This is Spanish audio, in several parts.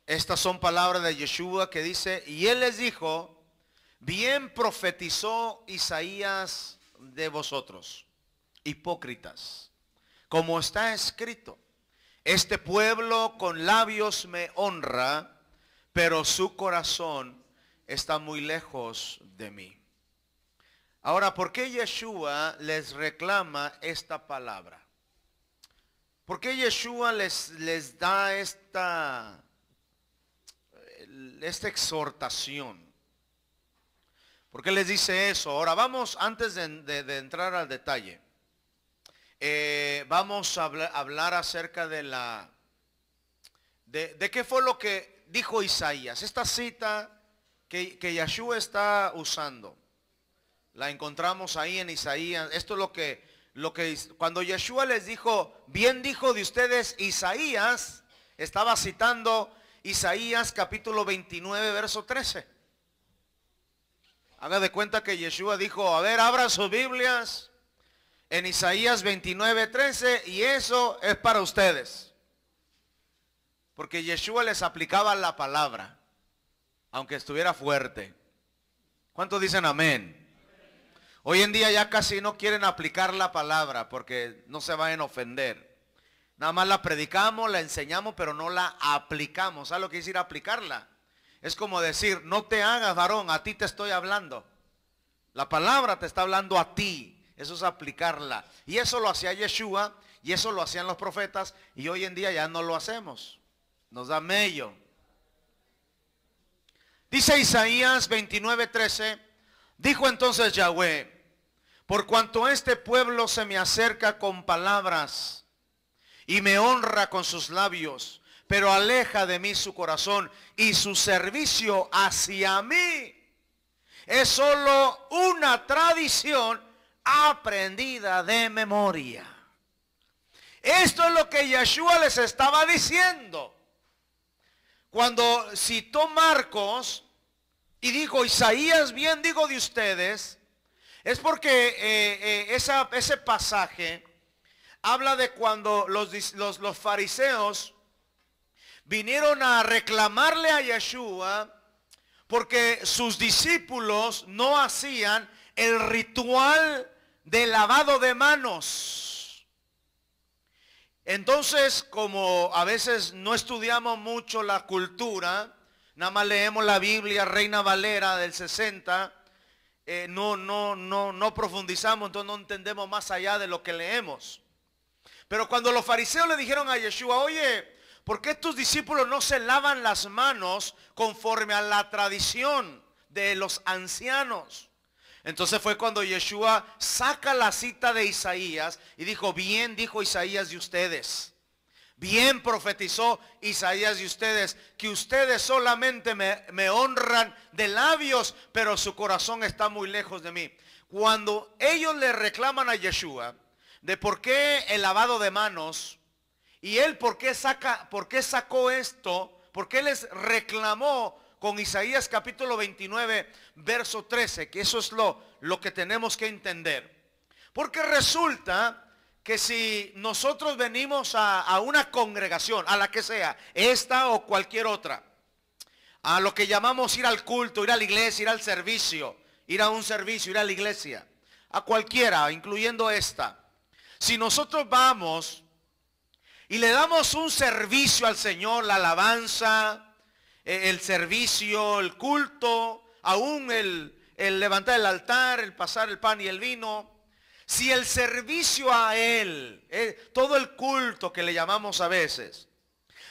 Estas son palabras de Yeshua que dice, y él les dijo, bien profetizó Isaías de vosotros, hipócritas, como está escrito, este pueblo con labios me honra, pero su corazón está muy lejos de mí. Ahora, ¿por qué Yeshua les reclama esta palabra? ¿Por qué Yeshua les da esta exhortación? ¿Por qué les dice eso? Ahora vamos, antes de entrar al detalle, vamos a hablar acerca de qué fue lo que dijo Isaías. Esta cita que Yeshua está usando, la encontramos ahí en Isaías. Esto es lo que cuando Yeshua les dijo, bien dijo de ustedes Isaías, estaba citando Isaías capítulo 29 verso 13. Haga de cuenta que Yeshua dijo, a ver, abra sus Biblias en Isaías 29 13, y eso es para ustedes, porque Yeshua les aplicaba la palabra, aunque estuviera fuerte. ¿Cuántos dicen amén? Hoy en día ya casi no quieren aplicar la palabra porque no se vayan a ofender. Nada más la predicamos, la enseñamos, pero no la aplicamos. ¿Sabes lo que quiere decir aplicarla? Es como decir, no te hagas varón, a ti te estoy hablando. La palabra te está hablando a ti. Eso es aplicarla. Y eso lo hacía Yeshua, y eso lo hacían los profetas, y hoy en día ya no lo hacemos. Nos da mello. Dice Isaías 29:13, dijo entonces Yahweh, por cuanto este pueblo se me acerca con palabras y me honra con sus labios, pero aleja de mí su corazón, y su servicio hacia mí es solo una tradición aprendida de memoria. Esto es lo que Yeshua les estaba diciendo cuando citó Marcos y dijo, Isaías bien digo de ustedes. Es porque ese pasaje habla de cuando los fariseos vinieron a reclamarle a Yeshua porque sus discípulos no hacían el ritual de lavado de manos. Entonces, como a veces no estudiamos mucho la cultura, nada más leemos la Biblia Reina Valera del 60, no profundizamos, entonces no entendemos más allá de lo que leemos. Pero cuando los fariseos le dijeron a Yeshua, oye, ¿por qué tus discípulos no se lavan las manos conforme a la tradición de los ancianos? Entonces fue cuando Yeshua saca la cita de Isaías y dijo, bien dijo Isaías de ustedes, bien profetizó Isaías de ustedes, que ustedes solamente me honran de labios, pero su corazón está muy lejos de mí. Cuando ellos le reclaman a Yeshua de por qué el lavado de manos, y él por qué sacó esto, por qué les reclamó con Isaías capítulo 29 verso 13, que eso es lo que tenemos que entender. Porque resulta que si nosotros venimos a una congregación, a la que sea, esta o cualquier otra, a lo que llamamos ir al culto, ir a la iglesia, ir al servicio, ir a un servicio, ir a la iglesia, a cualquiera, incluyendo esta, si nosotros vamos y le damos un servicio al Señor, la alabanza, el servicio, el culto, aún el levantar el altar, el pasar el pan y el vino, si el servicio a Él, todo el culto que le llamamos a veces,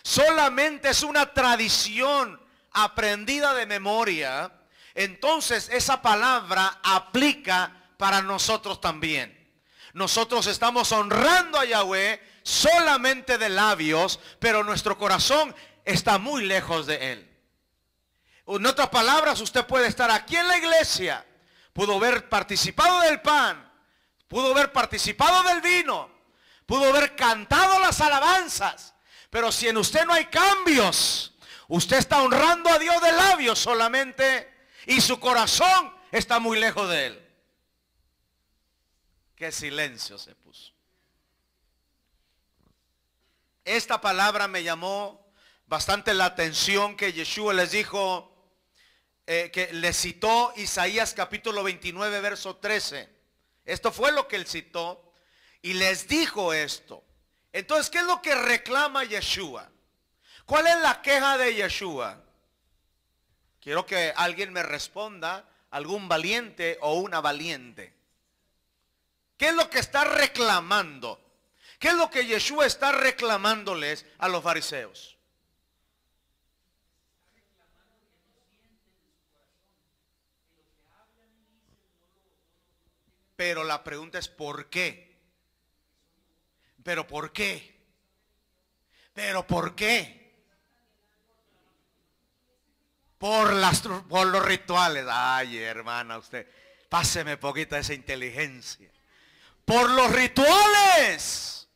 solamente es una tradición aprendida de memoria, entonces esa palabra aplica para nosotros también. Nosotros estamos honrando a Yahweh solamente de labios, pero nuestro corazón está muy lejos de Él. En otras palabras, usted puede estar aquí en la iglesia, pudo haber participado del pan, pudo haber participado del vino, pudo haber cantado las alabanzas, pero si en usted no hay cambios, usted está honrando a Dios de labios solamente y su corazón está muy lejos de Él. Qué silencio se puso. Esta palabra me llamó bastante la atención que Yeshua les dijo, que les citó Isaías capítulo 29 verso 13. Esto fue lo que él citó y les dijo esto. Entonces, ¿qué es lo que reclama Yeshua? ¿Cuál es la queja de Yeshua? Quiero que alguien me responda, algún valiente o una valiente. ¿Qué es lo que está reclamando? ¿Qué es lo que Yeshua está reclamándoles a los fariseos? Pero la pregunta es ¿por qué? ¿Pero por qué? ¿Pero por qué? Por los rituales. Ay, hermana, usted, páseme poquita de esa inteligencia. Por los rituales.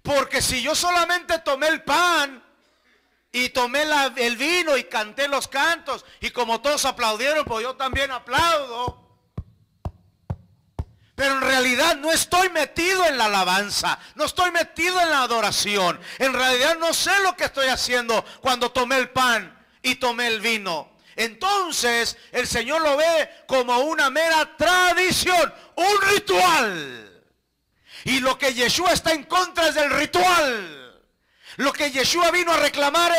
Porque si yo solamente tomé el pan y tomé el vino y canté los cantos, y como todos aplaudieron, pues yo también aplaudo. Pero en realidad no estoy metido en la alabanza, no estoy metido en la adoración. En realidad no sé lo que estoy haciendo cuando tomé el pan y tomé el vino. Entonces el Señor lo ve como una mera tradición, un ritual. Y lo que Yeshua está en contra es del ritual. Lo que Yeshua vino a reclamar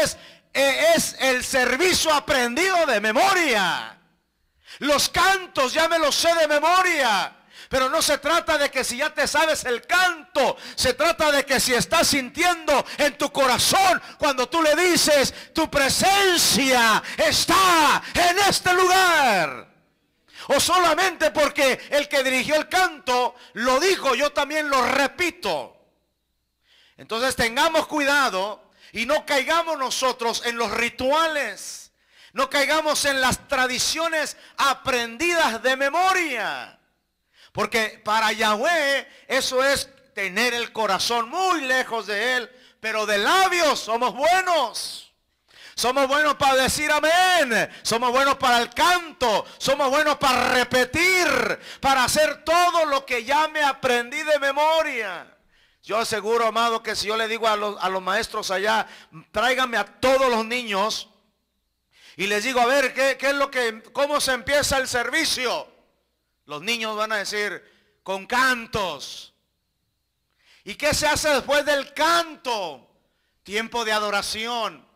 es el servicio aprendido de memoria. Los cantos ya me los sé de memoria. Pero no se trata de que si ya te sabes el canto, se trata de que si estás sintiendo en tu corazón cuando tú le dices, tu presencia está en este lugar. O solamente porque el que dirigió el canto lo dijo, yo también lo repito. Entonces tengamos cuidado y no caigamos nosotros en los rituales. No caigamos en las tradiciones aprendidas de memoria. Porque para Yahweh eso es tener el corazón muy lejos de Él. Pero de labios somos buenos. Somos buenos para decir amén. Somos buenos para el canto. Somos buenos para repetir. Para hacer todo lo que ya me aprendí de memoria. Yo aseguro, amado, que si yo le digo a los maestros allá, tráiganme a todos los niños. Y les digo, a ver, ¿cómo se empieza el servicio? Los niños van a decir, con cantos. ¿Y qué se hace después del canto? Tiempo de adoración.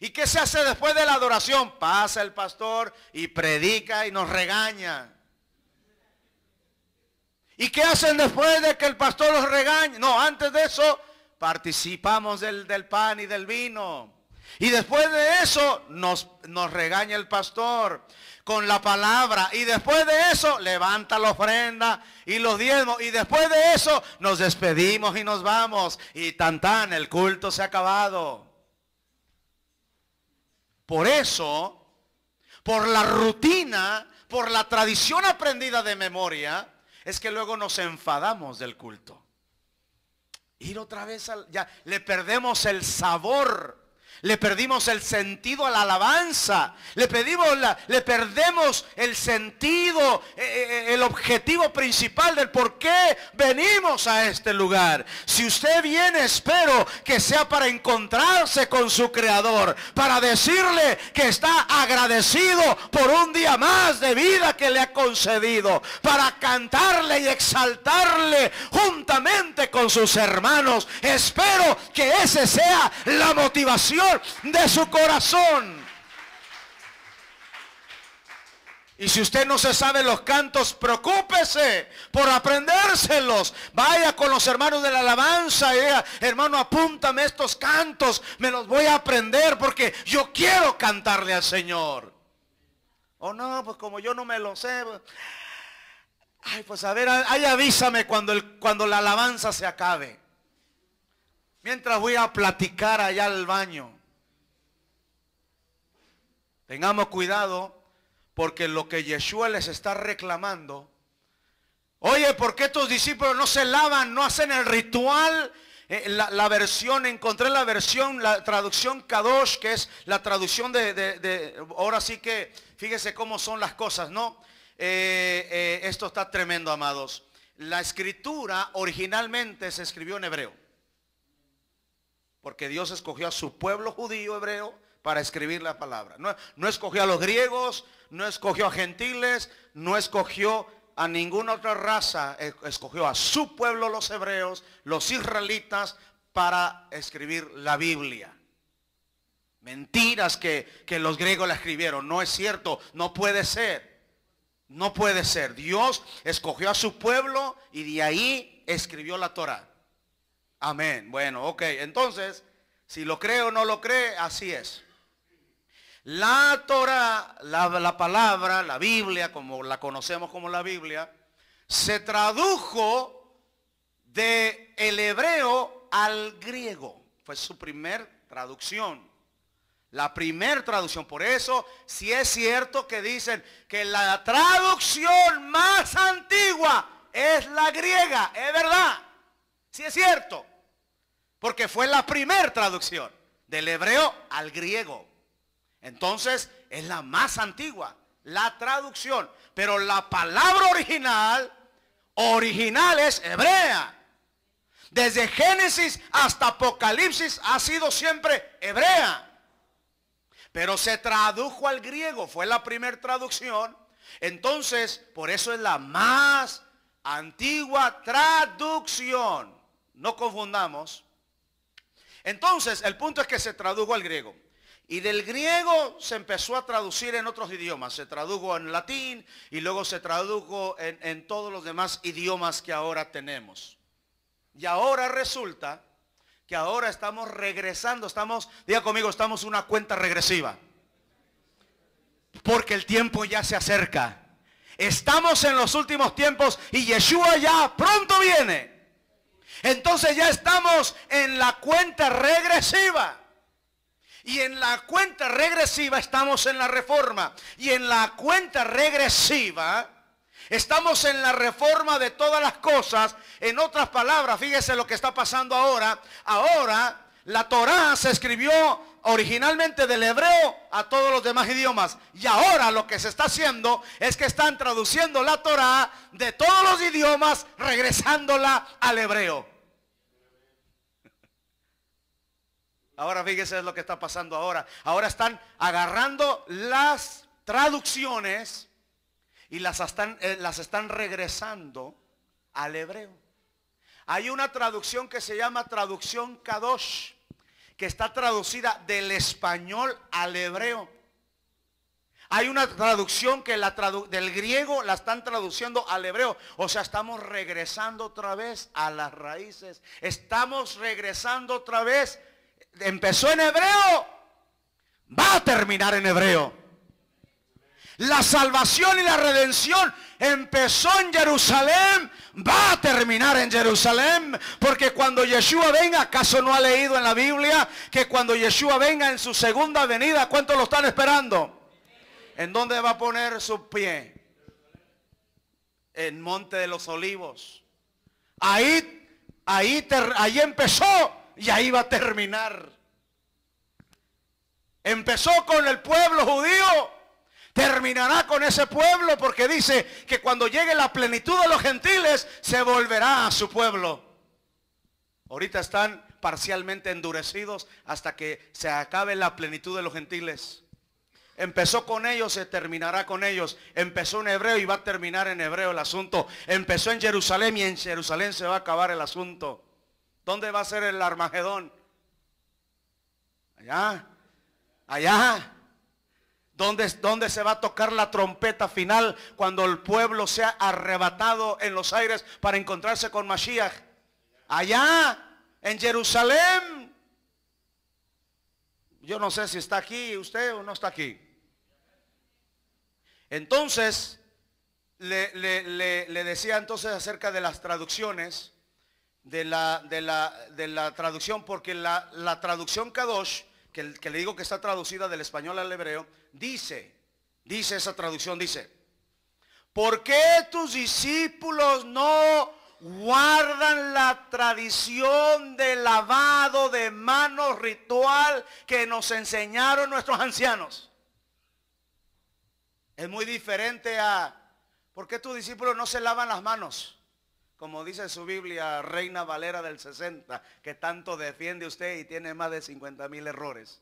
¿Y qué se hace después de la adoración? Pasa el pastor y predica y nos regaña. ¿Y qué hacen después de que el pastor los regañe? No, antes de eso participamos del pan y del vino. Y después de eso nos regaña el pastor con la palabra. Y después de eso levanta la ofrenda y los diezmos. Y después de eso nos despedimos y nos vamos. Y tan, el culto se ha acabado. Por eso, por la rutina, por la tradición aprendida de memoria, es que luego nos enfadamos del culto. Ir otra vez, ya le perdemos el sabor. Le perdimos el sentido a la alabanza. Le perdemos el sentido, el objetivo principal del por qué venimos a este lugar. Si usted viene, espero que sea para encontrarse con su Creador, para decirle que está agradecido por un día más de vida que le ha concedido, para cantarle y exaltarle juntamente con sus hermanos. Espero que esa sea la motivación de su corazón. Y si usted no se sabe los cantos, preocúpese por aprendérselos. Vaya con los hermanos de la alabanza y diga, hermano, apúntame estos cantos, me los voy a aprender porque yo quiero cantarle al Señor. O no, pues como yo no me lo sé, ay, pues a ver, ahí avísame cuando la alabanza se acabe. Mientras voy a platicar allá al baño. Tengamos cuidado porque lo que Yeshua les está reclamando. Oye, ¿por qué tus discípulos no se lavan, no hacen el ritual? Encontré la traducción Kadosh, que es la traducción ahora sí que, fíjese cómo son las cosas, ¿no? Esto está tremendo, amados. La escritura originalmente se escribió en hebreo. porque Dios escogió a su pueblo judío hebreo para escribir la palabra. No escogió a los griegos, no escogió a gentiles, no escogió a ninguna otra raza, escogió a su pueblo, los hebreos, los israelitas, para escribir la Biblia. Mentiras que los griegos la escribieron, no es cierto, no puede ser. No puede ser. Dios escogió a su pueblo y de ahí escribió la Torá. Amén. Bueno, ok, entonces, si lo cree o no lo cree, así es. La Torá, la palabra, la Biblia, como la conocemos como la Biblia, se tradujo del hebreo al griego. Fue su primer traducción. La primer traducción. Por eso, si es cierto que dicen que la traducción más antigua es la griega. Es verdad. Si es cierto. Porque fue la primer traducción del hebreo al griego. Entonces es la más antigua, la traducción. Pero la palabra original es hebrea. Desde Génesis hasta Apocalipsis ha sido siempre hebrea. Pero se tradujo al griego, fue la primera traducción. Entonces, por eso es la más antigua traducción. No confundamos. Entonces, el punto es que se tradujo al griego. Y del griego se empezó a traducir en otros idiomas. Se tradujo en latín y luego se tradujo en todos los demás idiomas que ahora tenemos. Y ahora resulta que ahora estamos regresando, diga conmigo, estamos en una cuenta regresiva. Porque el tiempo ya se acerca. Estamos en los últimos tiempos y Yeshua ya pronto viene. Entonces ya estamos en la cuenta regresiva. Y en la cuenta regresiva estamos en la reforma. Y en la cuenta regresiva estamos en la reforma de todas las cosas. En otras palabras, fíjese lo que está pasando ahora. Ahora la Torá se escribió originalmente del hebreo a todos los demás idiomas. Y ahora lo que se está haciendo es que están traduciendo la Torá de todos los idiomas, regresándola al hebreo. Ahora fíjese lo que está pasando ahora. Ahora están agarrando las traducciones y las están regresando al hebreo. Hay una traducción que se llama traducción Kadosh, que está traducida del español al hebreo. Hay una traducción que del griego la están traduciendo al hebreo. O sea, estamos regresando otra vez a las raíces. Estamos regresando otra vez. Empezó en hebreo, va a terminar en hebreo. La salvación y la redención empezó en Jerusalén, va a terminar en Jerusalén. Porque cuando Yeshua venga, ¿acaso no ha leído en la Biblia que cuando Yeshua venga en su segunda venida, cuántos lo están esperando? ¿En dónde va a poner su pie? En Monte de los Olivos. Ahí empezó y ahí va a terminar. Empezó con el pueblo judío, terminará con ese pueblo, porque dice que cuando llegue la plenitud de los gentiles se volverá a su pueblo. Ahorita están parcialmente endurecidos hasta que se acabe la plenitud de los gentiles. Empezó con ellos, se terminará con ellos. Empezó en hebreo y va a terminar en hebreo el asunto. Empezó en Jerusalén y en Jerusalén se va a acabar el asunto. ¿Dónde va a ser el Armagedón? Allá. ¿Dónde se va a tocar la trompeta final cuando el pueblo sea arrebatado en los aires para encontrarse con Mashiach? Allá, en Jerusalén. Yo no sé si está aquí usted o no está aquí. Entonces, le decía entonces acerca de las traducciones, de la traducción, porque la traducción Kadosh, que le digo que está traducida del español al hebreo, dice esa traducción, dice: ¿por qué tus discípulos no guardan la tradición del lavado de manos ritual que nos enseñaron nuestros ancianos? Es muy diferente a: ¿por qué tus discípulos no se lavan las manos? como dice su Biblia, Reina Valera del 60, que tanto defiende usted y tiene más de 50,000 errores.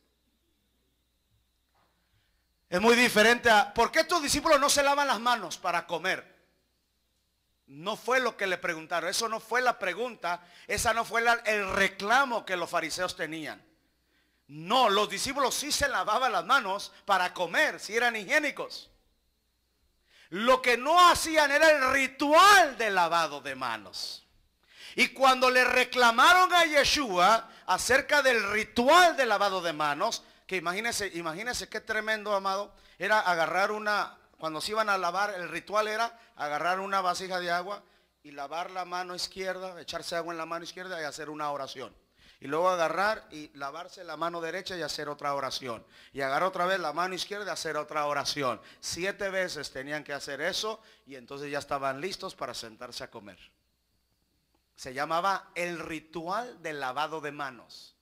Es muy diferente a, ¿por qué tus discípulos no se lavan las manos para comer? No fue lo que le preguntaron, eso no fue la pregunta, esa no fue el reclamo que los fariseos tenían. No, los discípulos sí se lavaban las manos para comer, si eran higiénicos. Lo que no hacían era el ritual de lavado de manos. Y cuando le reclamaron a Yeshua acerca del ritual de lavado de manos, que imagínense qué tremendo, amado, era agarrar cuando se iban a lavar, el ritual era agarrar una vasija de agua y lavar la mano izquierda, echarse agua en la mano izquierda y hacer una oración. Y luego agarrar y lavarse la mano derecha y hacer otra oración. Y agarrar otra vez la mano izquierda y hacer otra oración. 7 veces tenían que hacer eso y entonces ya estaban listos para sentarse a comer. Se llamaba el ritual del lavado de manos.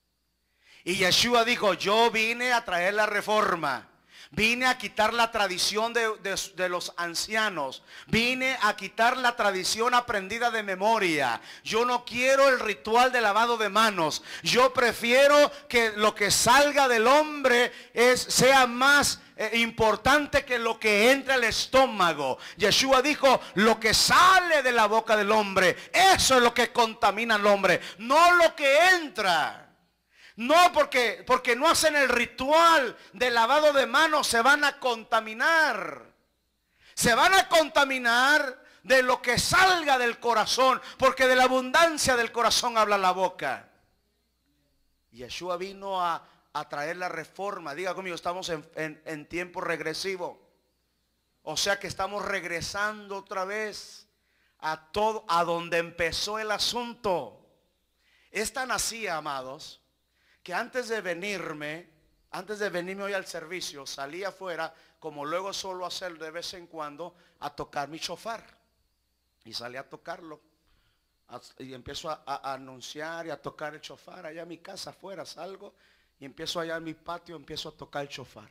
Y Yeshua dijo, yo vine a traer la reforma. Vine a quitar la tradición de los ancianos. Vine a quitar la tradición aprendida de memoria. Yo no quiero el ritual de lavado de manos. Yo prefiero que lo que salga del hombre sea más importante que lo que entra al estómago. Yeshua dijo, lo que sale de la boca del hombre, eso es lo que contamina al hombre, no lo que entra. No, porque no hacen el ritual de lavado de manos, se van a contaminar. Se van a contaminar de lo que salga del corazón, porque de la abundancia del corazón habla la boca. Yeshua vino a traer la reforma. Diga conmigo, estamos en tiempo regresivo. O sea que estamos regresando otra vez a donde empezó el asunto. Es tan así, amados, que antes de venirme hoy al servicio, salí afuera, como luego suelo hacer de vez en cuando, a tocar mi shofar. Y salí a tocarlo. Y empiezo a anunciar y a tocar el shofar. Allá en mi casa afuera salgo y empiezo allá en mi patio, empiezo a tocar el shofar.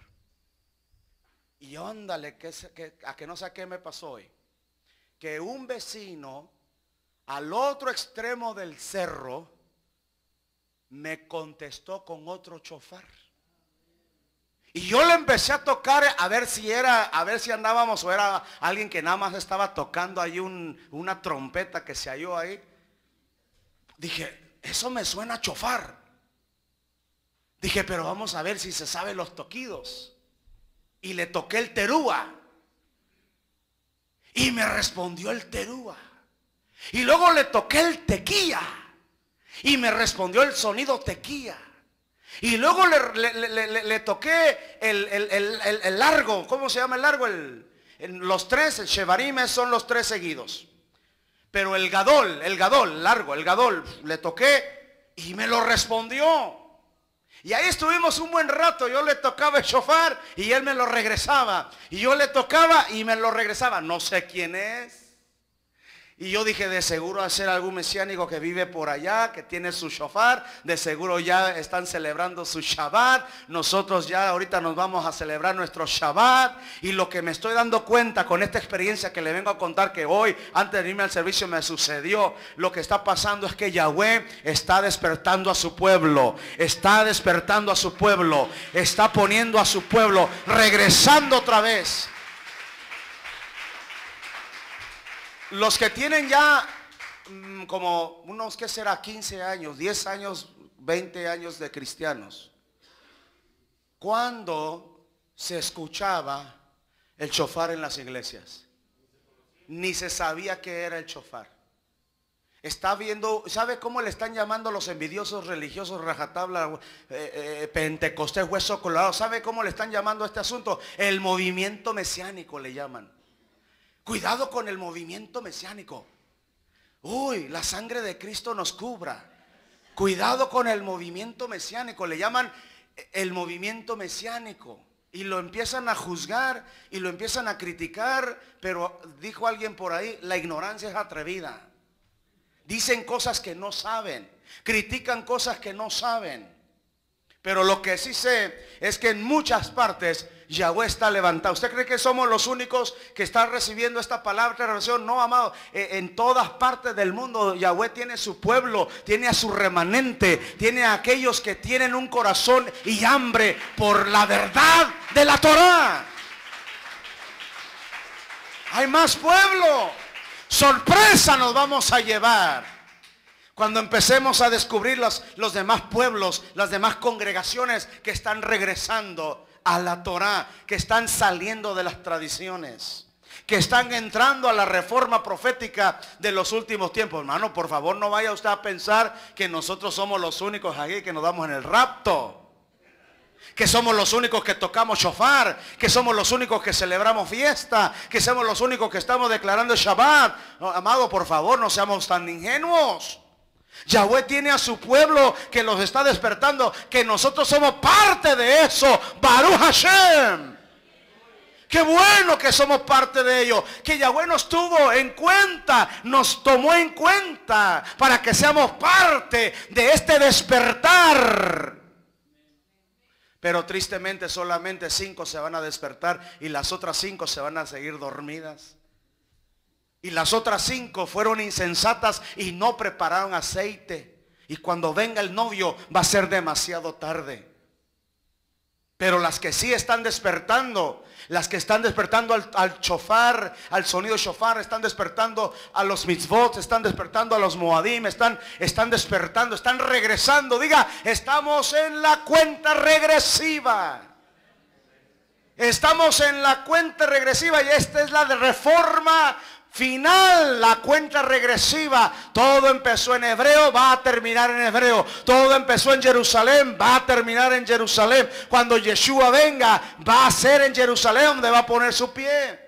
Y óndale, a que no sé qué me pasó hoy. Que un vecino al otro extremo del cerro me contestó con otro shofar. Y yo le empecé a tocar a ver si andábamos o era alguien que nada más estaba tocando ahí una trompeta que se halló ahí. Dije, eso me suena a shofar. Dije, pero vamos a ver si se sabe los toquidos. Y le toqué el terúa. Y me respondió el terúa. Y luego le toqué el tequía. Y me respondió el sonido tequía. Y luego le toqué el largo. ¿Cómo se llama el largo? Los tres, el shevarim son los 3 seguidos. Pero el gadol, largo, el gadol, le toqué y me lo respondió. Y ahí estuvimos un buen rato. Yo le tocaba el shofar y él me lo regresaba. Y yo le tocaba y me lo regresaba. No sé quién es. Y yo dije, de seguro va a ser algún mesiánico que vive por allá, que tiene su shofar. De seguro ya están celebrando su Shabbat. Nosotros ya ahorita nos vamos a celebrar nuestro Shabbat. Y lo que me estoy dando cuenta con esta experiencia que le vengo a contar, que hoy, antes de irme al servicio, me sucedió. Lo que está pasando es que Yahweh está despertando a su pueblo. Está despertando a su pueblo. Está poniendo a su pueblo, regresando otra vez. Los que tienen ya como unos, ¿qué será? 15 años, 10 años, 20 años de cristianos. ¿Cuándo se escuchaba el shofar en las iglesias? Ni se sabía qué era el shofar. Está viendo, ¿sabe cómo le están llamando los envidiosos religiosos rajatabla, pentecostés, hueso colorado? ¿Sabe cómo le están llamando a este asunto? El movimiento mesiánico le llaman. Cuidado con el movimiento mesiánico. Uy, la sangre de Cristo nos cubra. Cuidado con el movimiento mesiánico. Le llaman el movimiento mesiánico. Y lo empiezan a juzgar y lo empiezan a criticar. Pero dijo alguien por ahí, la ignorancia es atrevida. Dicen cosas que no saben. Critican cosas que no saben. Pero lo que sí sé es que en muchas partes Yahweh está levantado. ¿Usted cree que somos los únicos que están recibiendo esta palabra de revelación? No, amado. En todas partes del mundo Yahweh tiene su pueblo, tiene a su remanente, tiene a aquellos que tienen un corazón y hambre por la verdad de la Torá. Hay más pueblo. Sorpresa nos vamos a llevar cuando empecemos a descubrir los demás pueblos, las demás congregaciones que están regresando a la Torá, que están saliendo de las tradiciones, que están entrando a la reforma profética de los últimos tiempos. Hermano, por favor, no vaya usted a pensar que nosotros somos los únicos aquí que nos damos en el rapto, que somos los únicos que tocamos shofar, que somos los únicos que celebramos fiesta, que somos los únicos que estamos declarando Shabbat. No, amado, por favor, no seamos tan ingenuos. Yahweh tiene a su pueblo que los está despertando, que nosotros somos parte de eso. Baruch Hashem. Qué bueno que somos parte de ello, que Yahweh nos tuvo en cuenta, nos tomó en cuenta para que seamos parte de este despertar. Pero tristemente solamente 5 se van a despertar y las otras 5 se van a seguir dormidas. Y las otras 5 fueron insensatas y no prepararon aceite. Y cuando venga el novio va a ser demasiado tarde. Pero las que sí están despertando, las que están despertando al shofar, al sonido shofar, están despertando a los mitzvot, están despertando a los moadim, están despertando, están regresando. Diga, estamos en la cuenta regresiva. Estamos en la cuenta regresiva y esta es la de reforma final, la cuenta regresiva. Todo empezó en hebreo, va a terminar en hebreo. Todo empezó en Jerusalén, va a terminar en Jerusalén. Cuando Yeshua venga, va a ser en Jerusalén donde va a poner su pie.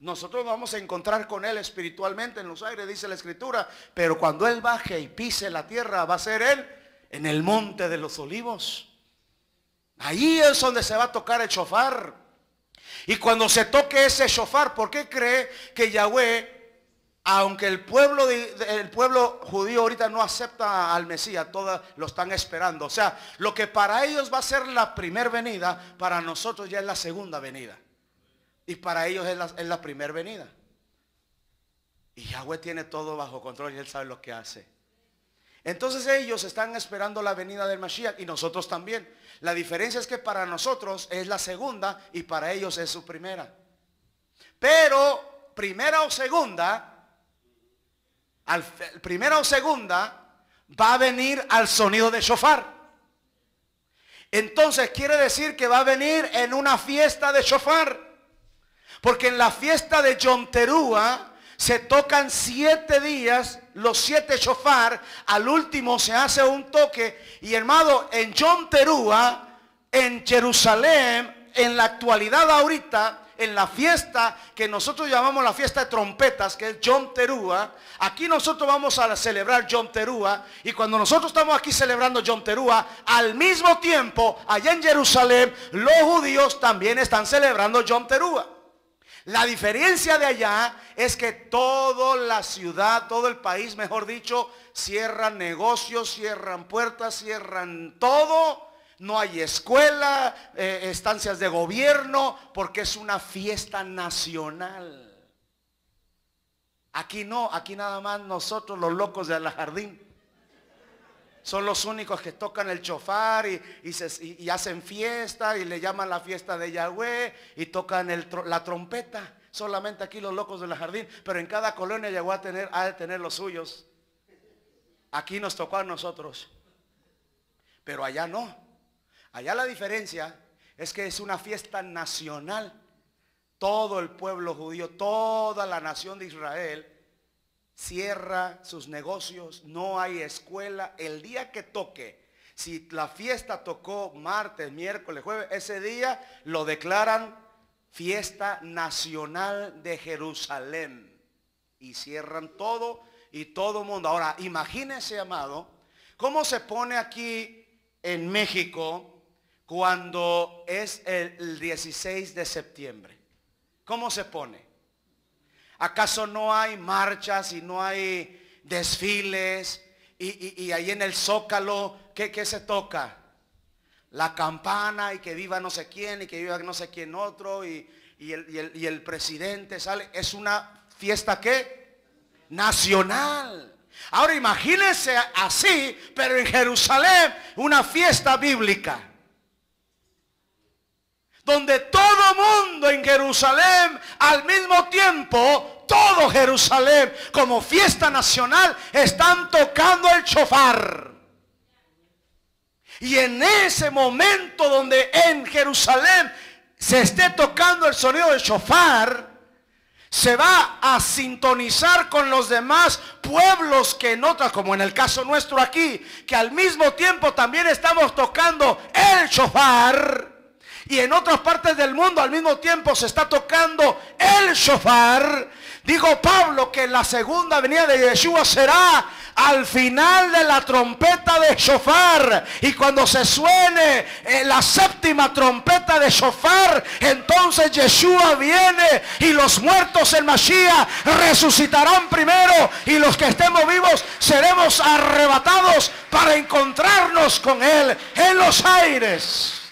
Nosotros vamos a encontrar con Él espiritualmente en los aires, dice la Escritura. Pero cuando Él baje y pise la tierra, va a ser Él en el monte de los olivos. Ahí es donde se va a tocar el shofar. Y cuando se toque ese shofar, ¿por qué cree que Yahweh, aunque el pueblo judío ahorita no acepta al Mesías, todos lo están esperando? O sea, lo que para ellos va a ser la primera venida, para nosotros ya es la segunda venida. Y para ellos es la primera venida. Y Yahweh tiene todo bajo control y Él sabe lo que hace. Entonces ellos están esperando la venida del Mashiach y nosotros también. La diferencia es que para nosotros es la segunda y para ellos es su primera. Pero primera o segunda va a venir al sonido de shofar. Entonces quiere decir que va a venir en una fiesta de shofar. Porque en la fiesta de Yom Teruah se tocan 7 días, los 7 shofar. Al último se hace un toque. Y hermano, en Yom Teruah, en Jerusalén, en la actualidad ahorita, en la fiesta que nosotros llamamos la fiesta de trompetas, que es Yom Teruah, aquí nosotros vamos a celebrar Yom Teruah. Y cuando nosotros estamos aquí celebrando Yom Teruah, al mismo tiempo, allá en Jerusalén, los judíos también están celebrando Yom Teruah. La diferencia de allá es que toda la ciudad, todo el país, mejor dicho, cierran negocios, cierran puertas, cierran todo. No hay escuela, estancias de gobierno, porque es una fiesta nacional. Aquí no, aquí nada más nosotros los locos de la jardín son los únicos que tocan el shofar y hacen fiesta y le llaman la fiesta de Yahweh y tocan la trompeta. Solamente aquí los locos de la jardín, pero en cada colonia Yahweh ha de tener los suyos. Aquí nos tocó a nosotros, pero allá no. Allá la diferencia es que es una fiesta nacional. Todo el pueblo judío, toda la nación de Israel cierra sus negocios, no hay escuela. El día que toque, si la fiesta tocó martes, miércoles, jueves, ese día lo declaran fiesta nacional de Jerusalén. Y cierran todo y todo el mundo. Ahora, imagínense, amado, cómo se pone aquí en México cuando es el 16 de septiembre. ¿Cómo se pone? ¿Acaso no hay marchas y no hay desfiles y ahí en el Zócalo ¿qué se toca? La campana y que viva no sé quién y que viva no sé quién otro y el presidente sale. Es una fiesta ¿qué? Nacional. Ahora imagínense así, pero en Jerusalén, una fiesta bíblica. Donde todo mundo en Jerusalén, al mismo tiempo, todo Jerusalén, como fiesta nacional, están tocando el shofar. Y en ese momento donde en Jerusalén se esté tocando el sonido del shofar, se va a sintonizar con los demás pueblos que en otras, como en el caso nuestro aquí, que al mismo tiempo también estamos tocando el shofar. Y en otras partes del mundo al mismo tiempo se está tocando el shofar. Dijo Pablo que la segunda venida de Yeshua será al final de la trompeta de shofar. Y cuando se suene la séptima trompeta de shofar, entonces Yeshua viene y los muertos en Mashiach resucitarán primero. Y los que estemos vivos seremos arrebatados para encontrarnos con Él en los aires.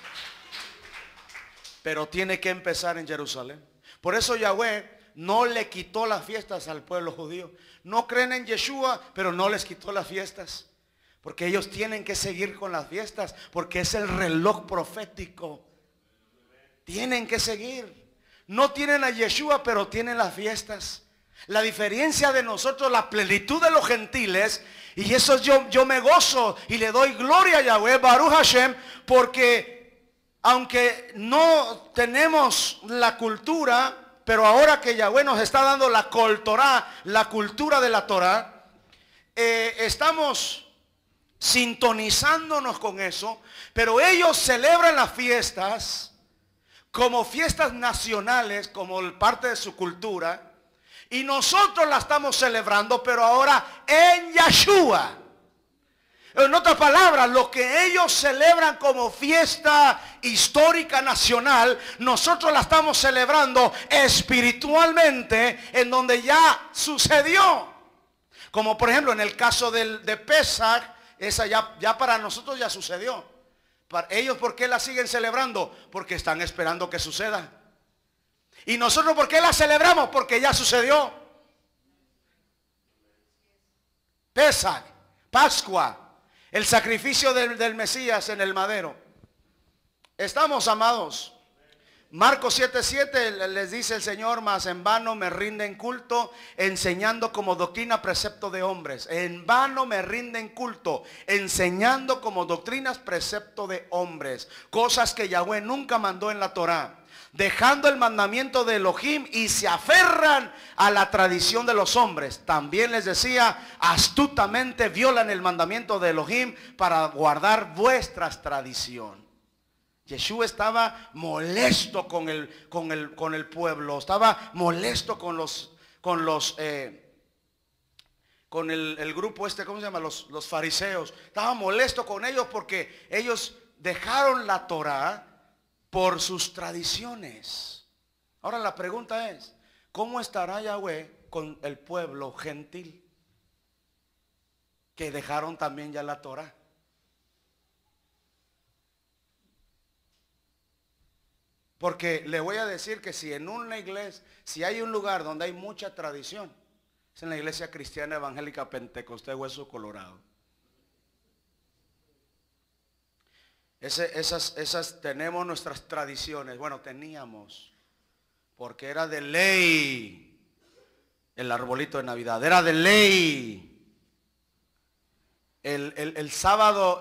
Pero tiene que empezar en Jerusalén. Por eso Yahweh no le quitó las fiestas al pueblo judío. No creen en Yeshua, pero no les quitó las fiestas. Porque ellos tienen que seguir con las fiestas. Porque es el reloj profético. Tienen que seguir. No tienen a Yeshua, pero tienen las fiestas. La diferencia de nosotros, la plenitud de los gentiles. Y eso yo me gozo y le doy gloria a Yahweh, Baruch Hashem, porque aunque no tenemos la cultura, pero ahora que Yahweh nos está dando la Kol Torah, la cultura de la Torah, estamos sintonizándonos con eso. Pero ellos celebran las fiestas como fiestas nacionales, como parte de su cultura. Y nosotros la estamos celebrando, pero ahora en Yeshua. En otras palabras, lo que ellos celebran como fiesta histórica nacional, nosotros la estamos celebrando espiritualmente en donde ya sucedió. Como por ejemplo en el caso de Pesach, esa ya para nosotros ya sucedió. Para ellos, ¿por qué la siguen celebrando? Porque están esperando que suceda. Y nosotros, ¿por qué la celebramos? Porque ya sucedió. Pesach, Pascua. El sacrificio del Mesías en el madero. Estamos, amados. Marcos 7:7 les dice el Señor: mas en vano me rinden culto, enseñando como doctrina precepto de hombres. En vano me rinden culto, enseñando como doctrinas precepto de hombres. Cosas que Yahweh nunca mandó en la Torá. Dejando el mandamiento de Elohim y se aferran a la tradición de los hombres. También les decía, astutamente violan el mandamiento de Elohim para guardar vuestras tradiciones. Yeshua estaba molesto con el pueblo, estaba molesto con el grupo ¿cómo se llama? Los fariseos. Estaba molesto con ellos porque ellos dejaron la Torá por sus tradiciones. Ahora la pregunta es, ¿cómo estará Yahweh con el pueblo gentil que dejaron también ya la Torá? Porque le voy a decir que si en una iglesia, si hay un lugar donde hay mucha tradición, es en la iglesia cristiana evangélica Pentecostés Hueso Colorado. Esas tenemos nuestras tradiciones. Bueno, teníamos, porque era de ley el arbolito de Navidad, era de ley. El sábado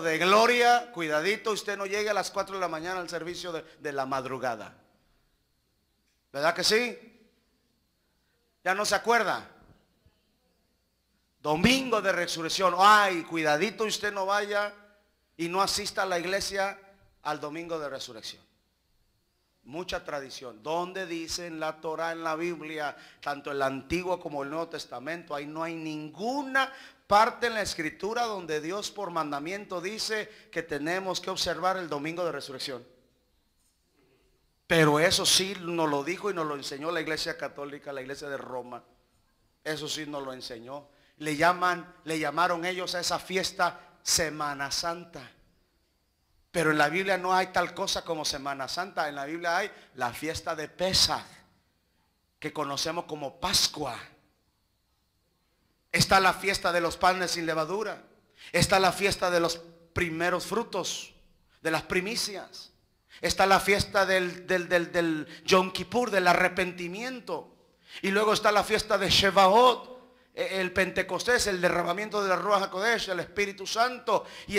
de gloria, cuidadito, usted no llegue a las 4 de la mañana al servicio de la madrugada. ¿Verdad que sí? ¿Ya no se acuerda? Domingo de resurrección. Ay, cuidadito, usted no vaya y no asista a la iglesia al domingo de resurrección. Mucha tradición. ¿Dónde dice en la Torah, en la Biblia, tanto el Antiguo como el Nuevo Testamento? Ahí no hay ninguna parte en la Escritura donde Dios por mandamiento dice que tenemos que observar el domingo de resurrección. Pero eso sí nos lo dijo y nos lo enseñó la Iglesia Católica, la Iglesia de Roma. Eso sí nos lo enseñó. Le llamaron ellos a esa fiesta Semana Santa. Pero en la Biblia no hay tal cosa como Semana Santa. En la Biblia hay la fiesta de Pesaj, que conocemos como Pascua. Está la fiesta de los panes sin levadura. Está la fiesta de los primeros frutos, de las primicias. Está la fiesta del Yom Kippur, del arrepentimiento. Y luego está la fiesta de Shevaot, el Pentecostés, el derramamiento de la Ruach HaKodesh, el Espíritu Santo. Y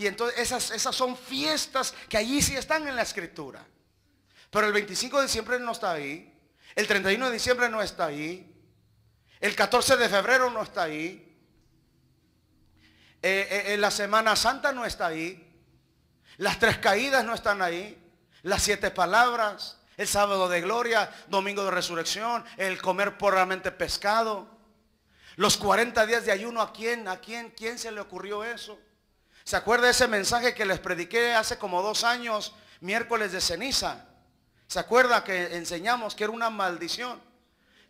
entonces esas son fiestas que allí sí están en la Escritura. Pero el 25 de diciembre no está ahí. El 31 de diciembre no está ahí. El 14 de febrero no está ahí. La Semana Santa no está ahí. Las tres caídas no están ahí. Las 7 palabras. El sábado de gloria. Domingo de resurrección. El comer puramente pescado. Los 40 días de ayuno. ¿A quién se le ocurrió eso? ¿Se acuerda de ese mensaje que les prediqué hace como 2 años? Miércoles de ceniza. ¿Se acuerda que enseñamos que era una maldición?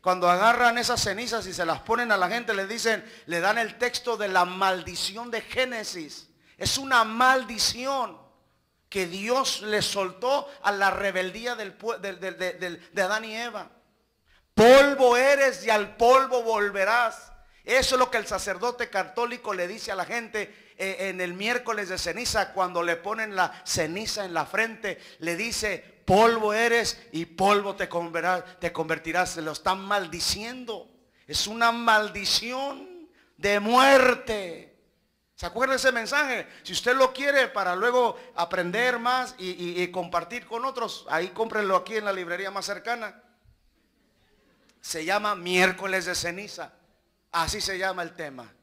Cuando agarran esas cenizas y se las ponen a la gente, le dan el texto de la maldición de Génesis. Es una maldición que Dios le soltó a la rebeldía de Adán y Eva. Polvo eres y al polvo volverás. Eso es lo que el sacerdote católico le dice a la gente en el miércoles de ceniza, cuando le ponen la ceniza en la frente. Le dice: polvo eres y polvo te convertirás. Se lo están maldiciendo. Es una maldición de muerte. ¿Se acuerda de ese mensaje? Si usted lo quiere para luego aprender más y compartir con otros, ahí cómprenlo aquí en la librería más cercana. Se llama miércoles de ceniza. Así se llama el tema.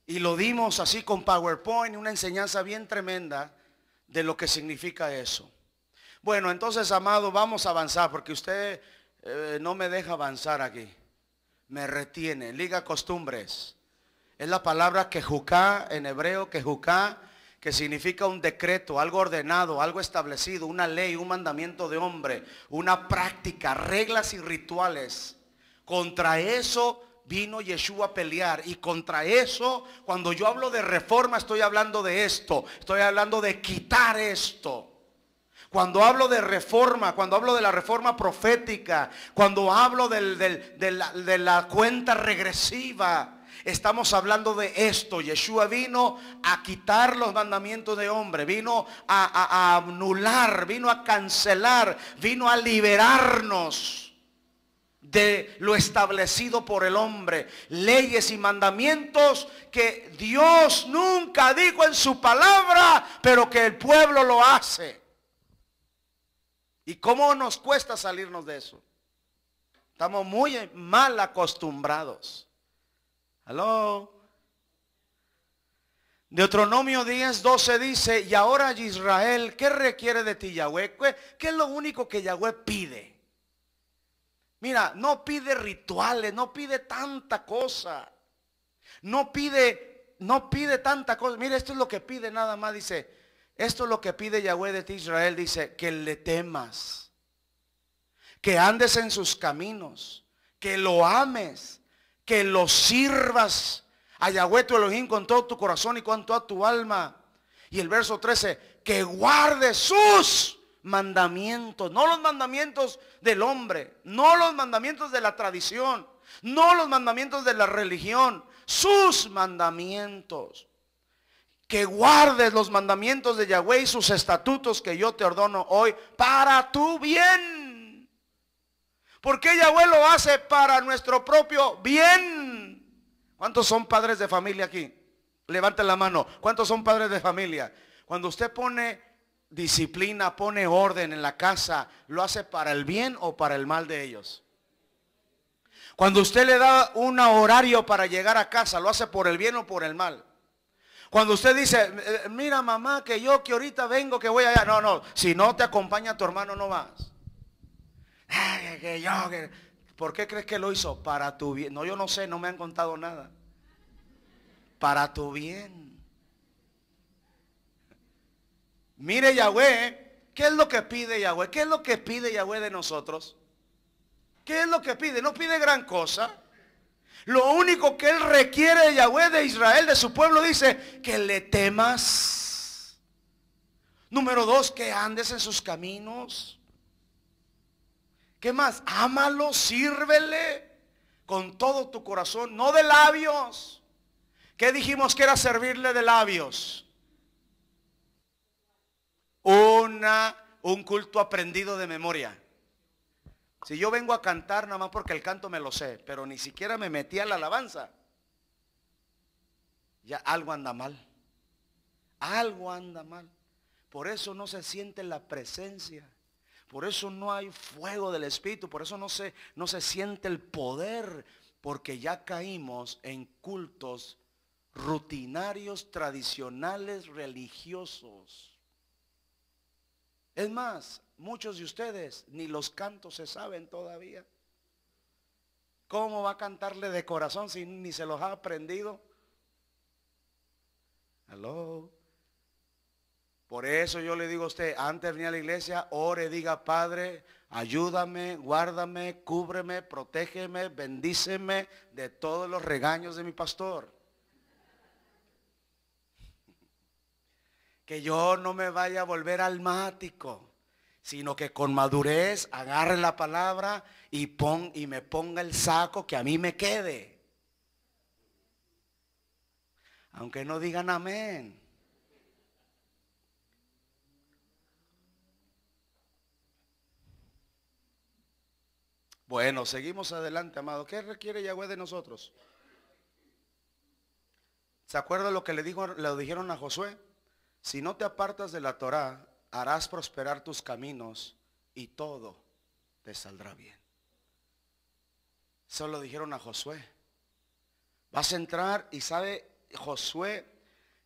Y lo dimos así con PowerPoint, una enseñanza bien tremenda de lo que significa eso. Bueno, entonces, amado, vamos a avanzar, porque usted no me deja avanzar aquí. Me retiene. Liga costumbres. Es la palabra quejucá en hebreo, quejucá, que significa un decreto, algo ordenado, algo establecido, una ley, un mandamiento de hombre, una práctica, reglas y rituales. Contra eso vino Yeshua a pelear. Y contra eso, cuando yo hablo de reforma, estoy hablando de esto. Estoy hablando de quitar esto. Cuando hablo de reforma, cuando hablo de la reforma profética, cuando hablo de la cuenta regresiva, estamos hablando de esto. Yeshua vino a quitar los mandamientos de hombre, vino a anular, vino a cancelar, vino a liberarnos de lo establecido por el hombre. Leyes y mandamientos que Dios nunca dijo en su palabra, pero que el pueblo lo hace. ¿Y cómo nos cuesta salirnos de eso? Estamos muy mal acostumbrados. ¿Aló? Deuteronomio 10:12 dice: y ahora Israel, ¿qué requiere de ti Yahweh? ¿Qué es lo único que Yahweh pide? Mira, no pide rituales, no pide tanta cosa. No pide tanta cosa. Mira, esto es lo que pide nada más, dice. Esto es lo que pide Yahweh de ti, Israel. Dice: que le temas, que andes en sus caminos, que lo ames, que lo sirvas a Yahweh tu Elohim con todo tu corazón y con toda tu alma. Y el verso 13: que guardes sus mandamientos, no los mandamientos del hombre, no los mandamientos de la tradición, no los mandamientos de la religión, sus mandamientos. Que guardes los mandamientos de Yahweh y sus estatutos que yo te ordono hoy para tu bien. ¿Por qué Yahweh lo hace? Para nuestro propio bien. ¿Cuántos son padres de familia aquí? Levanten la mano. ¿Cuántos son padres de familia? Cuando usted pone disciplina, pone orden en la casa, ¿lo hace para el bien o para el mal de ellos? Cuando usted le da un horario para llegar a casa, ¿lo hace por el bien o por el mal? Cuando usted dice: mira mamá, que ahorita vengo, que voy allá. No, si no te acompaña tu hermano no vas. ¿Por qué crees que lo hizo? Para tu bien. No, yo no sé, no me han contado nada. Para tu bien. Mire Yahweh, ¿qué es lo que pide Yahweh? ¿Qué es lo que pide Yahweh de nosotros? ¿Qué es lo que pide? No pide gran cosa. Lo único que Él requiere de Yahweh, de Israel, de su pueblo, dice que le temas. Número 2, que andes en sus caminos. ¿Qué más? Ámalo, sírvele con todo tu corazón, no de labios. ¿Qué dijimos que era servirle de labios? Un culto aprendido de memoria. Si yo vengo a cantar nada más porque el canto me lo sé, pero ni siquiera me metí a la alabanza, ya algo anda mal. Algo anda mal. Por eso no se siente la presencia. Por eso no hay fuego del Espíritu. Por eso no se siente el poder. Porque ya caímos en cultos rutinarios, tradicionales, religiosos. Es más, muchos de ustedes ni los cantos se saben todavía. ¿Cómo va a cantarle de corazón si ni se los ha aprendido? Aló. Por eso yo le digo a usted, antes de venir a la iglesia, ore, diga: Padre, ayúdame, guárdame, cúbreme, protégeme, bendíceme de todos los regaños de mi pastor. Que yo no me vaya a volver almático, sino que con madurez agarre la palabra y me ponga el saco que a mí me quede. Aunque no digan amén. Bueno, seguimos adelante, amado. ¿Qué requiere Yahweh de nosotros? ¿Se acuerda lo que le dijeron a Josué? Si no te apartas de la Torá, harás prosperar tus caminos y todo te saldrá bien. Eso lo dijeron a Josué. Vas a entrar y sabe Josué,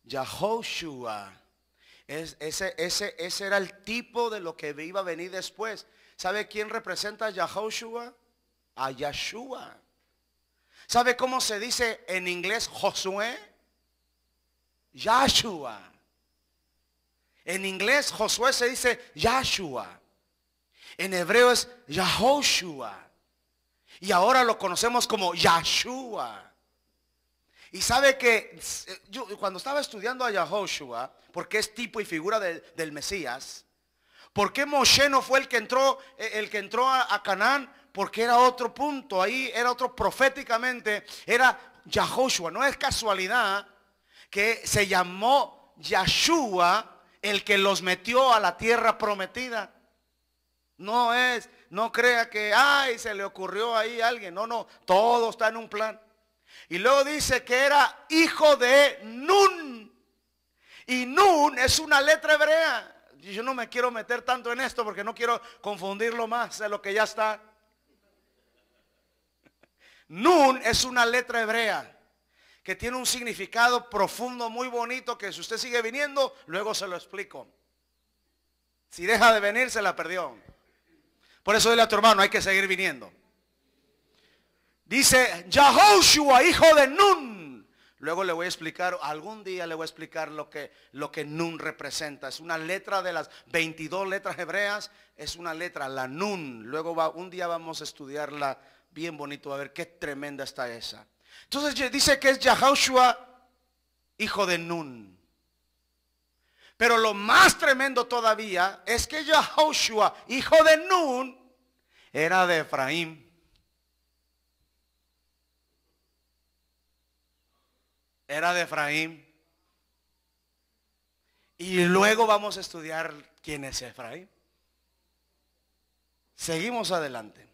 Yahoshua, ese era el tipo de lo que iba a venir después. ¿Sabe quién representa a Yahoshua? A Yahshua. ¿Sabe cómo se dice en inglés Josué? Yahshua. En inglés Josué se dice Yahshua. En hebreo es Yahoshua. Y ahora lo conocemos como Yahshua. Y sabe que yo cuando estaba estudiando a Yahoshua, porque es tipo y figura del Mesías, ¿por qué Moshe no fue el que entró a Canaán? Porque era otro punto, ahí era otro proféticamente, era Yahoshua. No es casualidad que se llamó Yahshua el que los metió a la tierra prometida. No crea que se le ocurrió ahí a alguien. No, todo está en un plan. Y luego dice que era hijo de Nun. Y Nun es una letra hebrea. Yo no me quiero meter tanto en esto porque no quiero confundirlo más de lo que ya está. Nun es una letra hebrea que tiene un significado profundo muy bonito que si usted sigue viniendo, luego se lo explico. Si deja de venir, se la perdió. Por eso dile a tu hermano, hay que seguir viniendo. Dice Yahoshua, hijo de Nun. Luego le voy a explicar, algún día le voy a explicar lo que Nun representa. Es una letra de las 22 letras hebreas, es una letra, la Nun. Luego un día vamos a estudiarla bien bonito, a ver qué tremenda está esa. Entonces dice que es Yahoshua, hijo de Nun. Pero lo más tremendo todavía es que Yahoshua, hijo de Nun, era de Efraín. Era de Efraín. Y luego vamos a estudiar quién es Efraín. Seguimos adelante.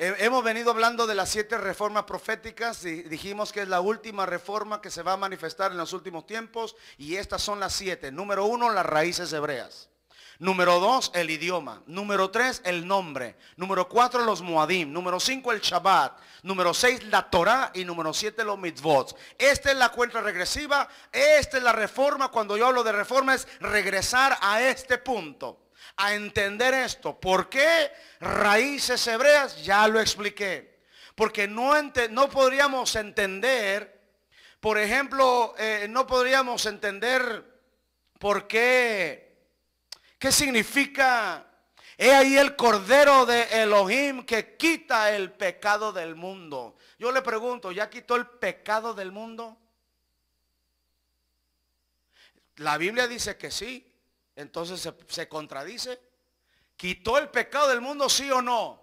Hemos venido hablando de las 7 reformas proféticas. Dijimos que es la última reforma que se va a manifestar en los últimos tiempos. Y estas son las 7. Número 1, las raíces hebreas. Número 2, el idioma. Número 3, el nombre. Número 4, los Moadim. Número 5, el Shabbat. Número 6, la Torah. Y número 7, los mitzvot. Esta es la cuenta regresiva. Esta es la reforma. Cuando yo hablo de reforma es regresar a este punto. A entender esto. ¿Por qué raíces hebreas? Ya lo expliqué. Porque no podríamos entender, por ejemplo, no podríamos entender por qué significa He ahí el Cordero de Elohim que quita el pecado del mundo. Yo le pregunto, ¿ya quitó el pecado del mundo? La Biblia dice que sí. Entonces se contradice. ¿Quitó el pecado del mundo, sí o no?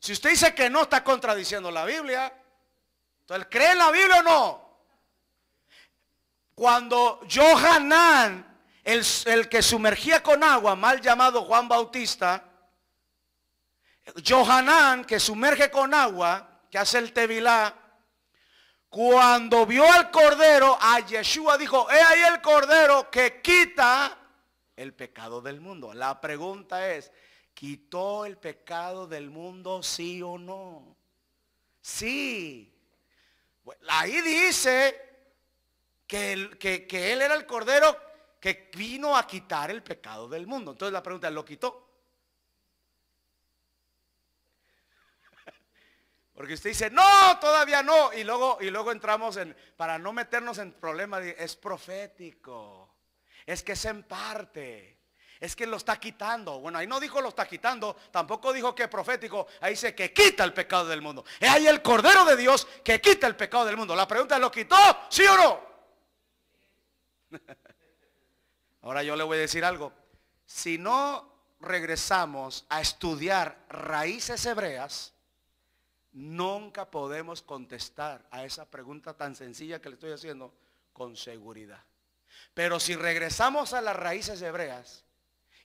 Si usted dice que no, está contradiciendo la Biblia. Entonces, ¿cree en la Biblia o no? Cuando Johanán, el que sumergía con agua, mal llamado Juan Bautista, Johanán, que sumerge con agua, que hace el tevilá, cuando vio al Cordero, a Yeshua dijo, he ahí el Cordero que quita el pecado del mundo. La pregunta es, ¿quitó el pecado del mundo, sí o no? Sí. Ahí dice que él era el Cordero que vino a quitar el pecado del mundo. Entonces la pregunta es, ¿lo quitó? Porque usted dice, no, todavía no. Y luego entramos para no meternos en problemas, es profético. Es que es en parte. Es que lo está quitando. Bueno, ahí no dijo lo está quitando. Tampoco dijo que es profético. Ahí dice que quita el pecado del mundo. Es ahí el Cordero de Dios que quita el pecado del mundo. La pregunta es, ¿lo quitó? ¿Sí o no? Ahora yo le voy a decir algo. Si no regresamos a estudiar raíces hebreas, nunca podemos contestar a esa pregunta tan sencilla que le estoy haciendo con seguridad. Pero si regresamos a las raíces hebreas,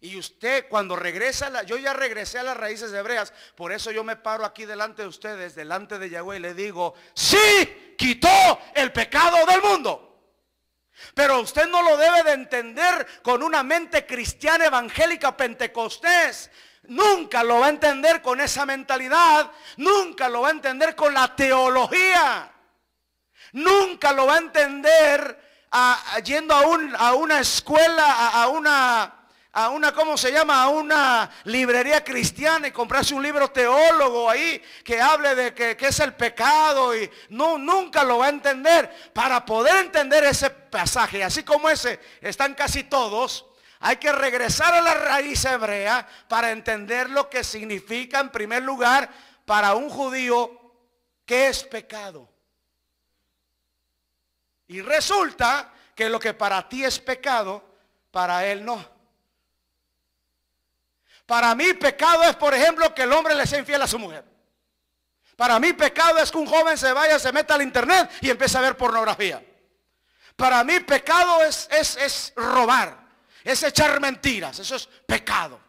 y usted cuando regresa, yo ya regresé a las raíces hebreas, por eso yo me paro aquí delante de ustedes, delante de Yahweh, y le digo, sí, quitó el pecado del mundo. Pero usted no lo debe de entender con una mente cristiana evangélica pentecostés. Nunca lo va a entender con esa mentalidad. Nunca lo va a entender con la teología. Nunca lo va a entender yendo a una escuela, a una, ¿cómo se llama? A una librería cristiana y comprarse un libro teólogo ahí que hable de qué es el pecado. Y no, nunca lo va a entender. Para poder entender ese pasaje, así como ese, están casi todos. Hay que regresar a la raíz hebrea para entender lo que significa, en primer lugar, para un judío, ¿qué es pecado? Y resulta que lo que para ti es pecado, para él no. Para mí pecado es, por ejemplo, que el hombre le sea infiel a su mujer. Para mí pecado es que un joven se vaya, se meta al internet y empiece a ver pornografía. Para mí pecado es robar. Es echar mentiras, eso es pecado.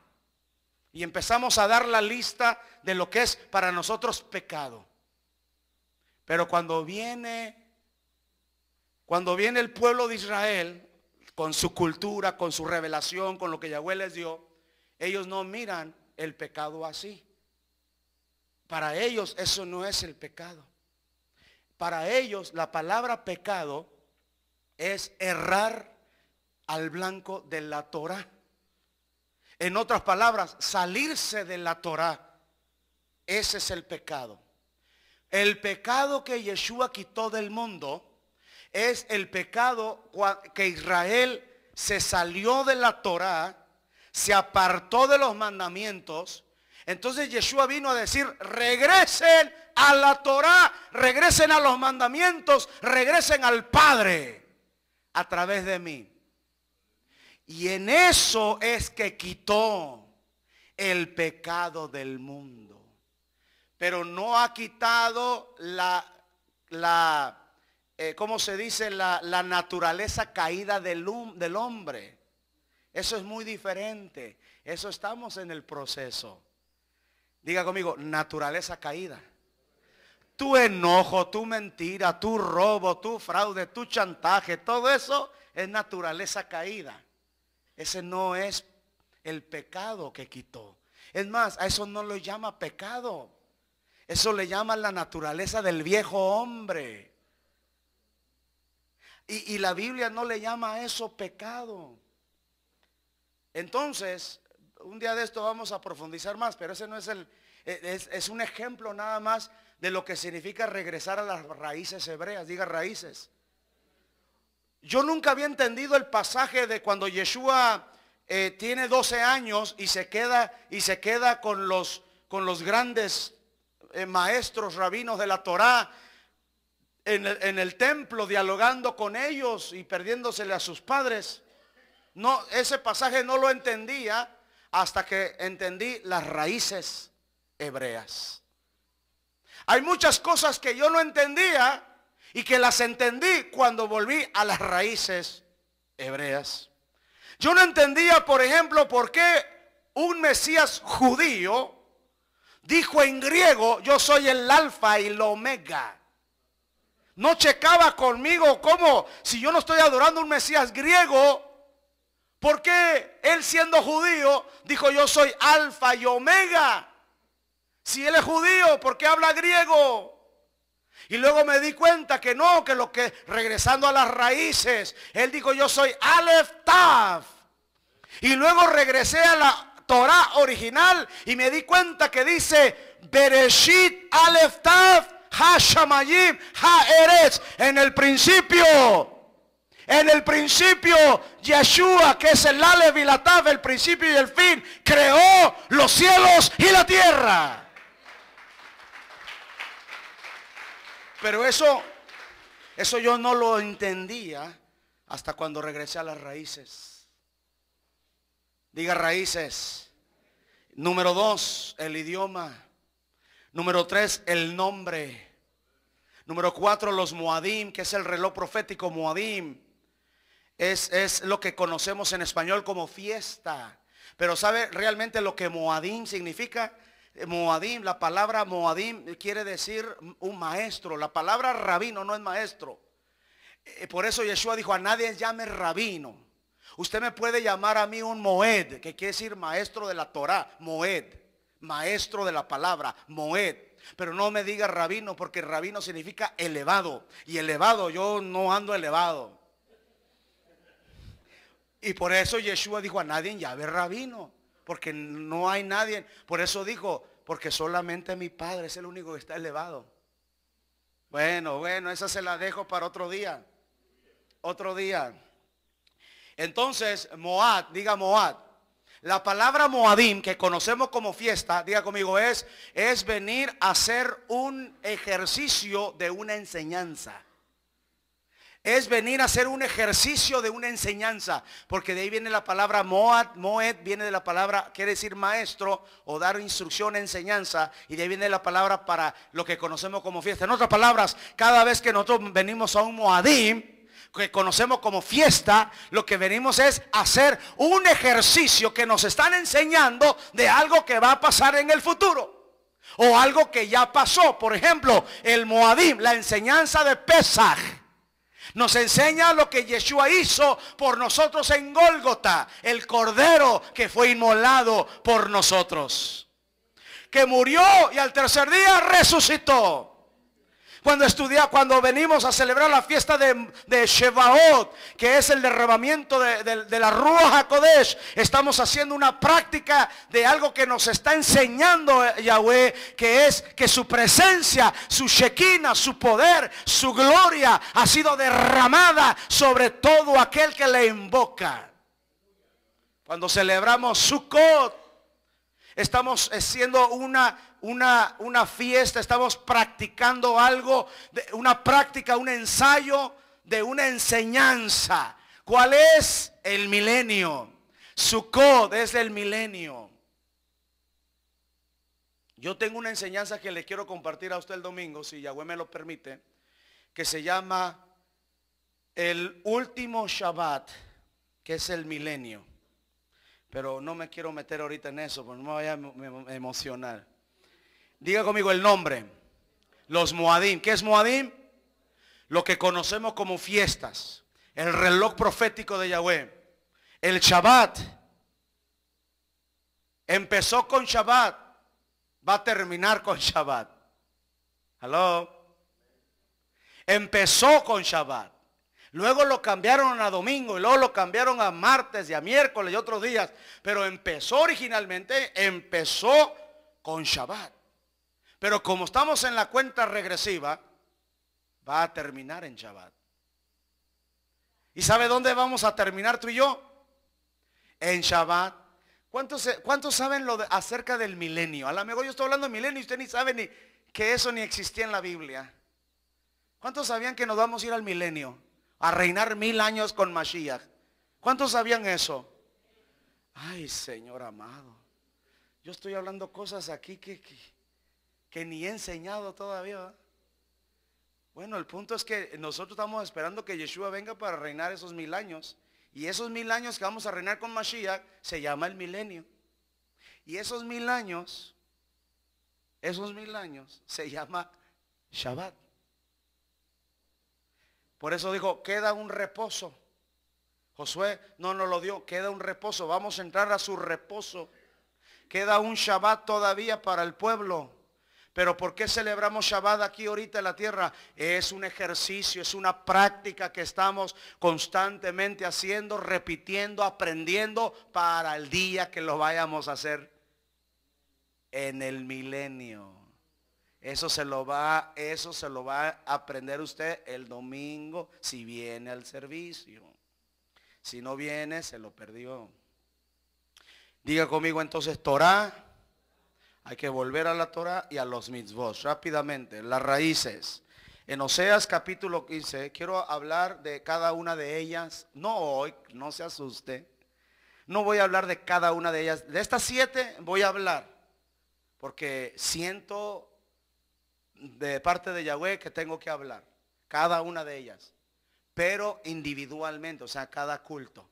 Y empezamos a dar la lista de lo que es para nosotros pecado. Pero cuando viene el pueblo de Israel, con su cultura, con su revelación, con lo que Yahweh les dio, ellos no miran el pecado así. Para ellos eso no es el pecado. Para ellos la palabra pecado es errar al blanco de la Torah. En otras palabras, salirse de la Torah. Ese es el pecado. El pecado que Yeshua quitó del mundo es el pecado que Israel se salió de la Torah, se apartó de los mandamientos. Entonces Yeshua vino a decir, regresen a la Torah, regresen a los mandamientos, regresen al Padre a través de mí. Y en eso es que quitó el pecado del mundo. Pero no ha quitado ¿cómo se dice? La naturaleza caída del hombre. Eso es muy diferente. Eso estamos en el proceso. Diga conmigo, naturaleza caída. Tu enojo, tu mentira, tu robo, tu fraude, tu chantaje, todo eso es naturaleza caída. Ese no es el pecado que quitó. Es más, a eso no lo llama pecado. Eso le llama la naturaleza del viejo hombre. Y la Biblia no le llama a eso pecado. Entonces, un día de esto vamos a profundizar más, pero ese no es es un ejemplo nada más de lo que significa regresar a las raíces hebreas. Diga raíces. Yo nunca había entendido el pasaje de cuando Yeshua tiene 12 años y se queda con los grandes maestros rabinos de la Torá en el templo, dialogando con ellos y perdiéndosele a sus padres. No, ese pasaje no lo entendía hasta que entendí las raíces hebreas. Hay muchas cosas que yo no entendía y que las entendí cuando volví a las raíces hebreas. Yo no entendía, por ejemplo, por qué un Mesías judío dijo en griego: yo soy el alfa y el omega. No checaba conmigo cómo, si yo no estoy adorando a un Mesías griego, ¿por qué él, siendo judío, dijo: yo soy alfa y omega? Si él es judío, ¿por qué habla griego? Y luego me di cuenta que no, regresando a las raíces, él dijo: yo soy Aleph Tav. Y luego regresé a la Torah original y me di cuenta que dice Bereshit Aleph Tav Ha Shamayim Ha Eretz. En el principio Yeshua, que es el Aleph y la Tav, el principio y el fin, creó los cielos y la tierra. Pero eso yo no lo entendía hasta cuando regresé a las raíces. Diga raíces. Número 2, el idioma. Número 3, el nombre. Número 4, los Moadim, que es el reloj profético. Moadim es lo que conocemos en español como fiesta. Pero ¿sabe realmente lo que Moadim significa? Moadim, la palabra Moadim quiere decir un maestro. La palabra rabino no es maestro. Por eso Yeshua dijo: a nadie llame rabino. Usted me puede llamar a mí un Moed, que quiere decir maestro de la Torah. Moed, maestro de la palabra, Moed. Pero no me diga rabino, porque rabino significa elevado. Y elevado, yo no ando elevado. Y por eso Yeshua dijo: a nadie llame rabino, porque no hay nadie. Por eso dijo: porque solamente mi Padre es el único que está elevado. Bueno, esa se la dejo para otro día. Otro día. Entonces, Moad, diga Moad. La palabra Moadim, que conocemos como fiesta, diga conmigo, es venir a hacer un ejercicio de una enseñanza. Es venir a hacer un ejercicio de una enseñanza. Porque de ahí viene la palabra Moad. Moed viene de la palabra, quiere decir maestro o dar instrucción, enseñanza. Y de ahí viene la palabra para lo que conocemos como fiesta. En otras palabras, cada vez que nosotros venimos a un Moadim, que conocemos como fiesta, lo que venimos es hacer un ejercicio que nos están enseñando de algo que va a pasar en el futuro. O algo que ya pasó. Por ejemplo, el Moadim, la enseñanza de Pesaj, nos enseña lo que Yeshua hizo por nosotros en Gólgota, el cordero que fue inmolado por nosotros, que murió y al tercer día resucitó. Cuando venimos a celebrar la fiesta de Shevaot, que es el derramamiento de la Ruach HaKodesh, estamos haciendo una práctica de algo que nos está enseñando Yahweh, que es que su presencia, su Shekinah, su poder, su gloria ha sido derramada sobre todo aquel que le invoca. Cuando celebramos Sukkot, estamos haciendo una fiesta, estamos practicando algo, una práctica, un ensayo de una enseñanza. ¿Cuál es? El milenio. Sukkot es el milenio. Yo tengo una enseñanza que le quiero compartir a usted el domingo, si Yahweh me lo permite, que se llama el último Shabbat, que es el milenio. Pero no me quiero meter ahorita en eso, porque no me vaya a emocionar. Diga conmigo el nombre. Los Moadim. ¿Qué es Moadim? Lo que conocemos como fiestas. El reloj profético de Yahweh. El Shabbat. Empezó con Shabbat. Va a terminar con Shabbat. ¿Aló? Empezó con Shabbat. Luego lo cambiaron a domingo y luego lo cambiaron a martes y a miércoles y otros días. Pero originalmente empezó con Shabbat. Pero como estamos en la cuenta regresiva, va a terminar en Shabbat. ¿Y sabe dónde vamos a terminar tú y yo? En Shabbat. ¿Cuántos saben acerca del milenio? A lo mejor yo estoy hablando de milenio y usted ni sabe ni que eso ni existía en la Biblia. ¿Cuántos sabían que nos vamos a ir al milenio? A reinar 1000 años con Mashiach. ¿Cuántos sabían eso? Ay, Señor amado. Yo estoy hablando cosas aquí que ni he enseñado todavía, ¿verdad? Bueno, el punto es que nosotros estamos esperando que Yeshua venga para reinar esos 1000 años. Y esos 1000 años que vamos a reinar con Mashiach se llama el milenio. Y esos 1000 años se llama Shabbat. Por eso dijo, queda un reposo. Josué no nos lo dio, queda un reposo. Vamos a entrar a su reposo. Queda un Shabbat todavía para el pueblo. Pero ¿por qué celebramos Shabbat aquí ahorita en la tierra? Es un ejercicio, es una práctica que estamos constantemente haciendo, repitiendo, aprendiendo para el día que lo vayamos a hacer en el milenio. Eso se lo va a aprender usted el domingo si viene al servicio. Si no viene, se lo perdió. Diga conmigo entonces Torah. Hay que volver a la Torah y a los mitzvot. Rápidamente, las raíces. En Oseas capítulo 15, quiero hablar de cada una de ellas. No hoy, no se asuste. No voy a hablar de cada una de ellas. De estas 7 voy a hablar. Porque siento de parte de Yahweh que tengo que hablar. Cada una de ellas. Pero individualmente, o sea, cada culto.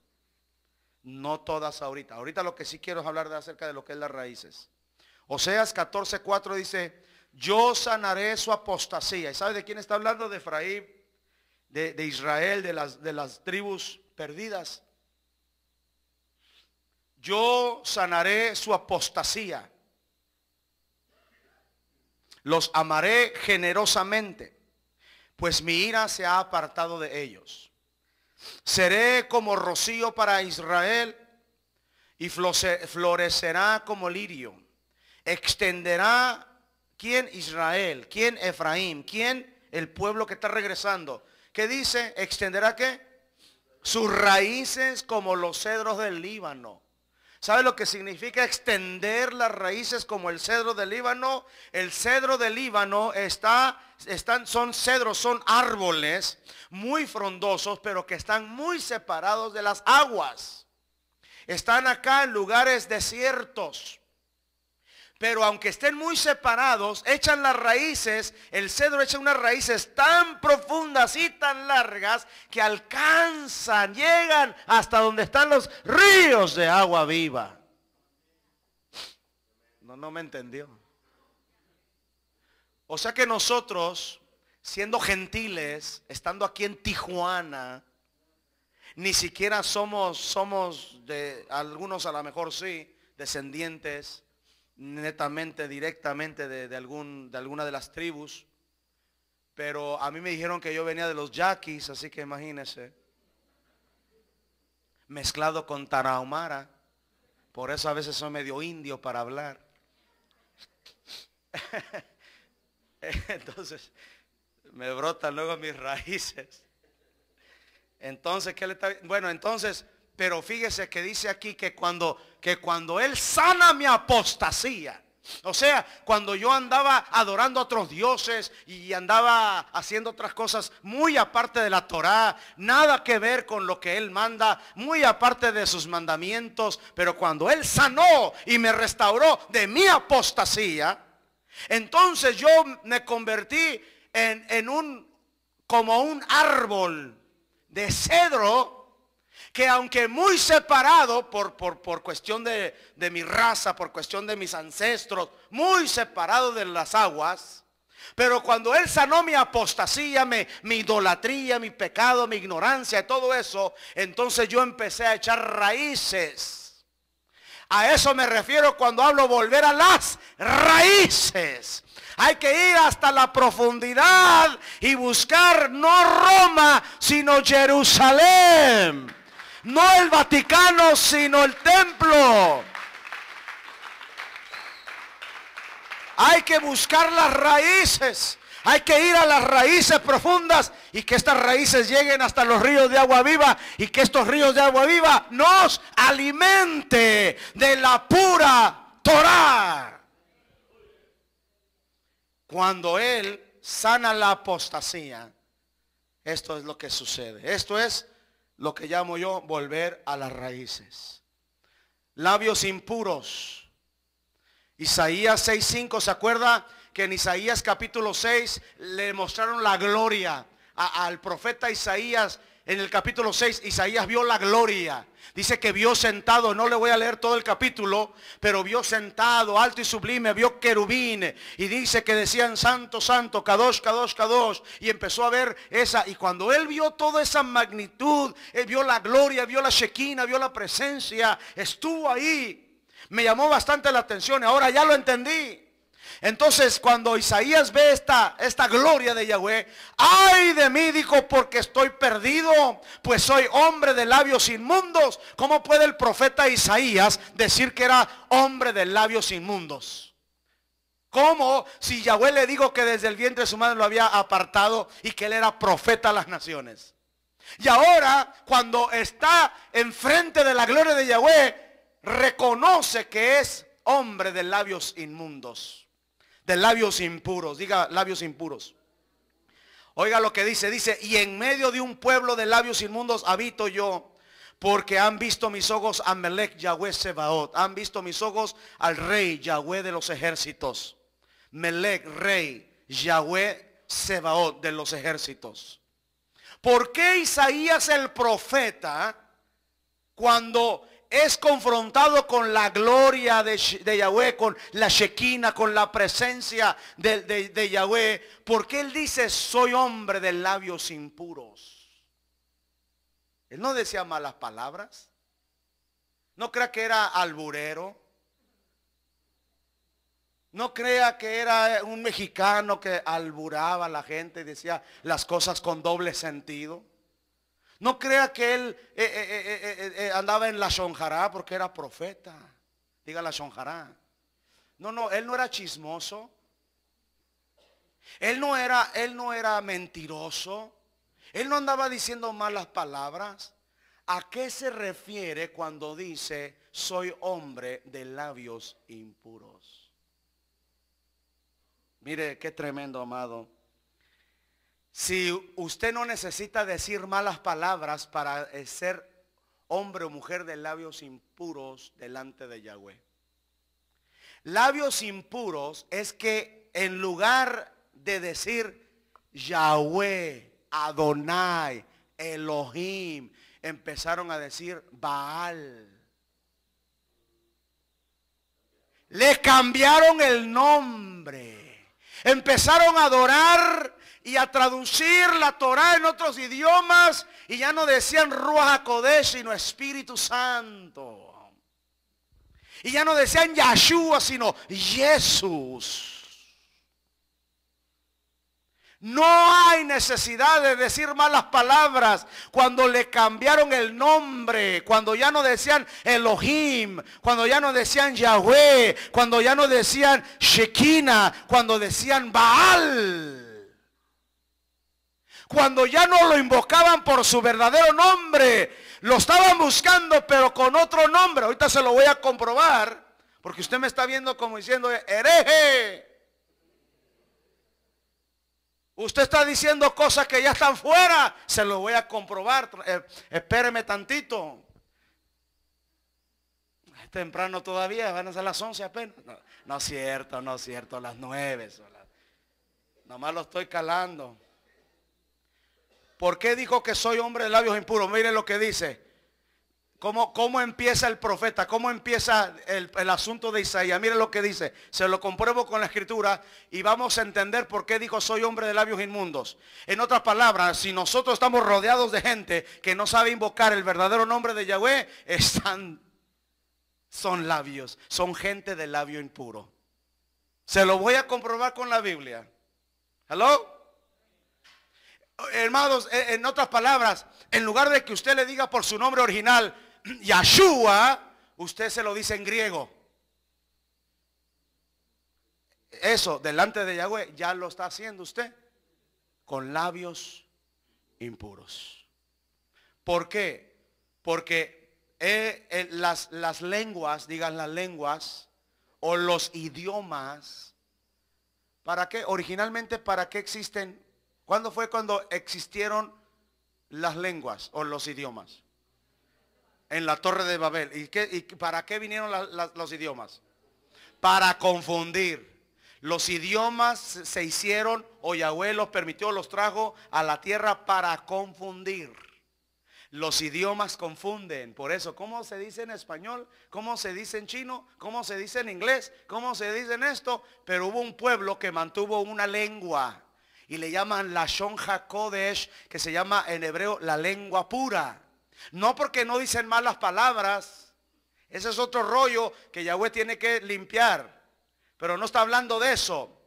No todas ahorita. Ahorita lo que sí quiero es hablar acerca de lo que es las raíces. Oseas 14:4 dice, yo sanaré su apostasía. ¿Y sabe de quién está hablando? De Efraín, de Israel, de las tribus perdidas. Yo sanaré su apostasía. Los amaré generosamente, pues mi ira se ha apartado de ellos. Seré como rocío para Israel y florecerá como lirio. Extenderá, ¿quién? Israel. ¿Quién? Efraín. ¿Quién? El pueblo que está regresando. ¿Qué dice? ¿Extenderá qué? Sus raíces como los cedros del Líbano. ¿Sabe lo que significa extender las raíces como el cedro del Líbano? El cedro del Líbano son cedros, son árboles muy frondosos, pero que están muy separados de las aguas. Están acá en lugares desiertos. Pero aunque estén muy separados, echan las raíces, el cedro echa unas raíces tan profundas y tan largas que alcanzan, llegan hasta donde están los ríos de agua viva. No me entendió. O sea que nosotros, siendo gentiles, estando aquí en Tijuana, ni siquiera somos de, algunos a lo mejor sí, descendientes netamente, directamente de alguna de las tribus. Pero a mí me dijeron que yo venía de los yaquis, así que imagínense. Mezclado con tarahumara. Por eso a veces soy medio indio para hablar. Entonces, me brotan luego mis raíces. Entonces, ¿qué le está? Bueno, entonces, pero fíjese que dice aquí que cuando Él sana mi apostasía, o sea, cuando yo andaba adorando a otros dioses y andaba haciendo otras cosas muy aparte de la Torá, nada que ver con lo que Él manda, muy aparte de sus mandamientos, pero cuando Él sanó y me restauró de mi apostasía, entonces yo me convertí como un árbol de cedro, que aunque muy separado por cuestión de mi raza, por cuestión de mis ancestros, muy separado de las aguas, pero cuando Él sanó mi apostasía, mi idolatría, mi pecado, mi ignorancia y todo eso, entonces yo empecé a echar raíces. A eso me refiero cuando hablo volver a las raíces. Hay que ir hasta la profundidad y buscar no Roma, sino Jerusalén. No el Vaticano, sino el templo. Hay que buscar las raíces. Hay que ir a las raíces profundas y que estas raíces lleguen hasta los ríos de agua viva y que estos ríos de agua viva nos alimente de la pura Torá. Cuando Él sana la apostasía, esto es lo que sucede. Esto es lo que llamo yo volver a las raíces. Labios impuros. Isaías 6:5, ¿se acuerda? Que en Isaías capítulo 6 le mostraron la gloria al profeta Isaías. En el capítulo 6 Isaías vio la gloria. Dice que vio sentado, no le voy a leer todo el capítulo, pero vio sentado, alto y sublime, vio querubines. Y dice que decían santo, santo, kadosh, kadosh, kadosh. Y empezó a ver esa, y cuando él vio toda esa magnitud, él vio la gloria, vio la Shekinah, vio la presencia, estuvo ahí. Me llamó bastante la atención, ahora ya lo entendí. Entonces cuando Isaías ve esta gloria de Yahweh, ay de mí, dijo, porque estoy perdido, pues soy hombre de labios inmundos. ¿Cómo puede el profeta Isaías decir que era hombre de labios inmundos? ¿Cómo? Si Yahweh le dijo que desde el vientre de su madre lo había apartado y que él era profeta a las naciones. Y ahora cuando está enfrente de la gloria de Yahweh, reconoce que es hombre de labios inmundos. De labios impuros, diga labios impuros. Oiga lo que dice, y en medio de un pueblo de labios inmundos habito yo, porque han visto mis ojos a Melech Yahweh Sebaot, han visto mis ojos al rey Yahweh de los ejércitos. Melech, rey, Yahweh Sebaot de los ejércitos. ¿Por qué Isaías el profeta, cuando es confrontado con la gloria de Yahweh, con la Shekinah, con la presencia de Yahweh, porque él dice, soy hombre de labios impuros? Él no decía malas palabras. No crea que era alburero. No crea que era un mexicano que alburaba a la gente y decía las cosas con doble sentido. No crea que él andaba en la shonjará porque era profeta. Diga la shonjará. No, él no era chismoso. Él no era mentiroso. Él no andaba diciendo malas palabras. ¿A qué se refiere cuando dice soy hombre de labios impuros? Mire qué tremendo, amado. Si usted no necesita decir malas palabras para ser hombre o mujer de labios impuros delante de Yahweh. Labios impuros es que en lugar de decir Yahweh, Adonai, Elohim, empezaron a decir Baal. Le cambiaron el nombre. Empezaron a adorar y a traducir la Torah en otros idiomas, y ya no decían Ruach HaKodesh, sino Espíritu Santo. Y ya no decían Yahshua, sino Jesús. No hay necesidad de decir malas palabras cuando le cambiaron el nombre, cuando ya no decían Elohim, cuando ya no decían Yahweh, cuando ya no decían Shekinah, cuando decían Baal. Cuando ya no lo invocaban por su verdadero nombre, lo estaban buscando pero con otro nombre. Ahorita se lo voy a comprobar, porque usted me está viendo como diciendo hereje. Usted está diciendo cosas que ya están fuera. Se lo voy a comprobar. Espéreme tantito. Es temprano todavía, van a ser las 11 apenas. No es cierto, las 9. Nomás lo estoy calando. ¿Por qué dijo que soy hombre de labios impuros? Mire lo que dice. ¿Cómo empieza el profeta? ¿Cómo empieza el asunto de Isaías? Mire lo que dice. Se lo compruebo con la escritura y vamos a entender por qué dijo soy hombre de labios inmundos. En otras palabras, si nosotros estamos rodeados de gente que no sabe invocar el verdadero nombre de Yahweh, son labios, son gente de labio impuro. Se lo voy a comprobar con la Biblia. ¿Hello? Hermanos, en otras palabras, en lugar de que usted le diga por su nombre original Yahshua, usted se lo dice en griego. eso delante de Yahweh ya lo está haciendo usted con labios impuros. ¿Por qué? Porque las lenguas, digan las lenguas o los idiomas, ¿para qué? Originalmente, ¿para qué existen? ¿Cuándo fue cuando existieron las lenguas o los idiomas? En la Torre de Babel. ¿Y para qué vinieron los idiomas? Para confundir. Los idiomas se hicieron, o Yahweh los permitió, los trajo a la tierra para confundir. Los idiomas confunden. Por eso, ¿cómo se dice en español? ¿Cómo se dice en chino? ¿Cómo se dice en inglés? ¿Cómo se dice en esto? Pero hubo un pueblo que mantuvo una lengua y le llaman Lashon HaKodesh, que se llama en hebreo la lengua pura. No porque no dicen malas palabras. Ese es otro rollo que Yahweh tiene que limpiar. Pero no está hablando de eso.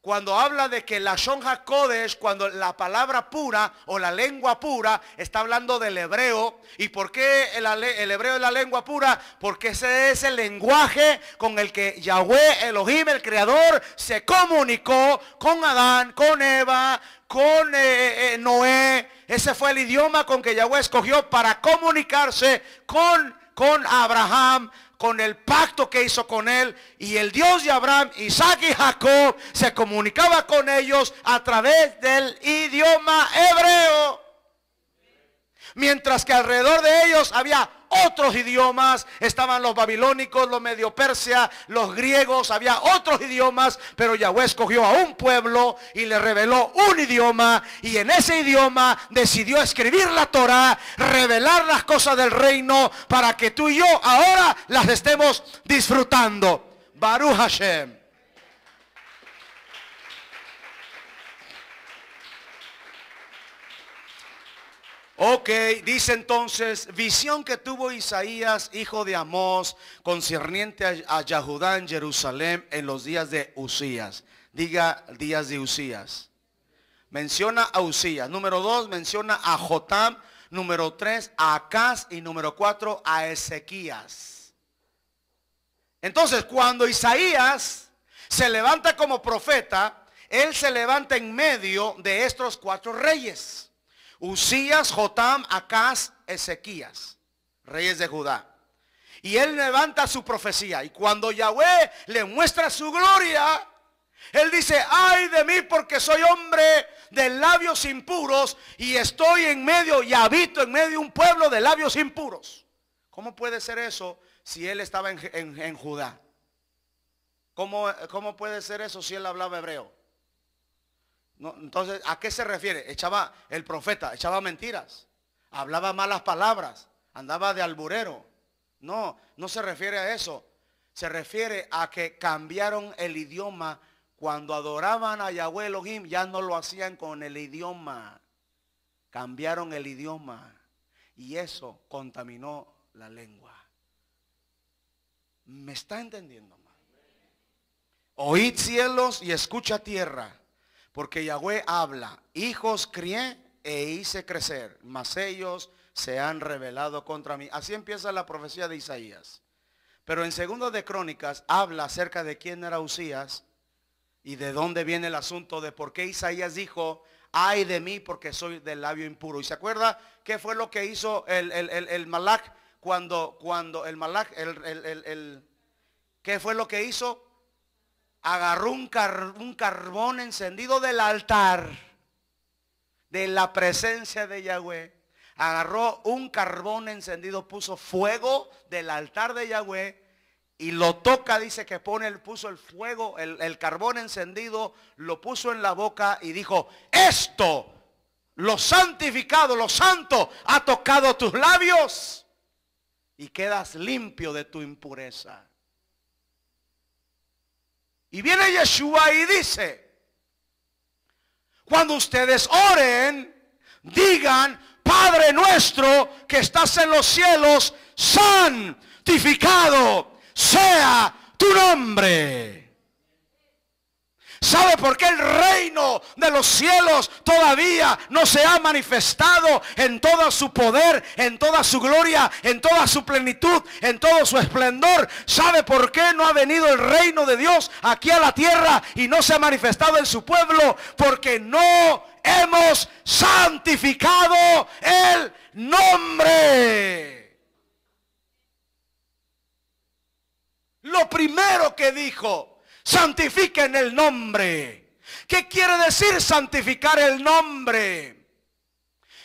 Cuando habla de que Lashon HaKodesh, cuando la palabra pura o la lengua pura, está hablando del hebreo. ¿Y por qué el hebreo es la lengua pura? Porque ese es el lenguaje con el que Yahweh Elohim, el creador, se comunicó con Adán, con Eva, con Noé. Ese fue el idioma con que Yahweh escogió para comunicarse con Abraham, con el pacto que hizo con él. Y el Dios de Abraham, Isaac y Jacob se comunicaba con ellos a través del idioma hebreo. Mientras que alrededor de ellos había otros idiomas. Estaban los babilónicos, los medio persia, los griegos. Había otros idiomas, pero Yahweh escogió a un pueblo y le reveló un idioma. Y en ese idioma decidió escribir la Torah, revelar las cosas del reino, para que tú y yo ahora las estemos disfrutando. Baruch Hashem. Ok, dice entonces, visión que tuvo Isaías, hijo de Amós, concerniente a Yahudá en Jerusalén en los días de Usías. Diga días de Usías. Menciona a Usías. Número 2, menciona a Jotam. Número 3, a Acaz. Y número 4, a Ezequías. Entonces, cuando Isaías se levanta como profeta, él se levanta en medio de estos 4 reyes. Usías, Jotam, Acaz, Ezequías, reyes de Judá. Y él levanta su profecía. Y cuando Yahweh le muestra su gloria, él dice, ay de mí, porque soy hombre de labios impuros y estoy en medio y habito en medio de un pueblo de labios impuros. ¿Cómo puede ser eso si él estaba en Judá? ¿Cómo puede ser eso si él hablaba hebreo? No, entonces, ¿a qué se refiere? El profeta echaba mentiras, hablaba malas palabras, andaba de alburero. No se refiere a eso. Se refiere a que cambiaron el idioma. Cuando adoraban a Yahweh Elohim, ya no lo hacían con el idioma. Cambiaron el idioma. Y eso contaminó la lengua. ¿Me está entendiendo, hermano? Oíd cielos y escucha tierra. Porque Yahweh habla, hijos crié e hice crecer, mas ellos se han rebelado contra mí. Así empieza la profecía de Isaías. Pero en 2 de Crónicas habla acerca de quién era Usías y de dónde viene el asunto de por qué Isaías dijo, ay de mí porque soy del labio impuro. ¿Y se acuerda qué fue lo que hizo el Malach cuando el Malach, qué fue lo que hizo? Agarró un carbón encendido del altar, de la presencia de Yahweh. Agarró un carbón encendido, puso fuego del altar de Yahweh y lo toca, dice que puso el fuego, el carbón encendido, lo puso en la boca y dijo, esto, lo santificado, lo santo, ha tocado tus labios y quedas limpio de tu impureza. Y viene Yeshua y dice, cuando ustedes oren, digan, Padre nuestro que estás en los cielos, santificado sea tu nombre. ¿Sabe por qué el reino de los cielos todavía no se ha manifestado en todo su poder, en toda su gloria, en toda su plenitud, en todo su esplendor? ¿Sabe por qué no ha venido el reino de Dios aquí a la tierra y no se ha manifestado en su pueblo? Porque no hemos santificado el nombre. Lo primero que dijo: santifiquen el nombre. ¿Qué quiere decir santificar el nombre?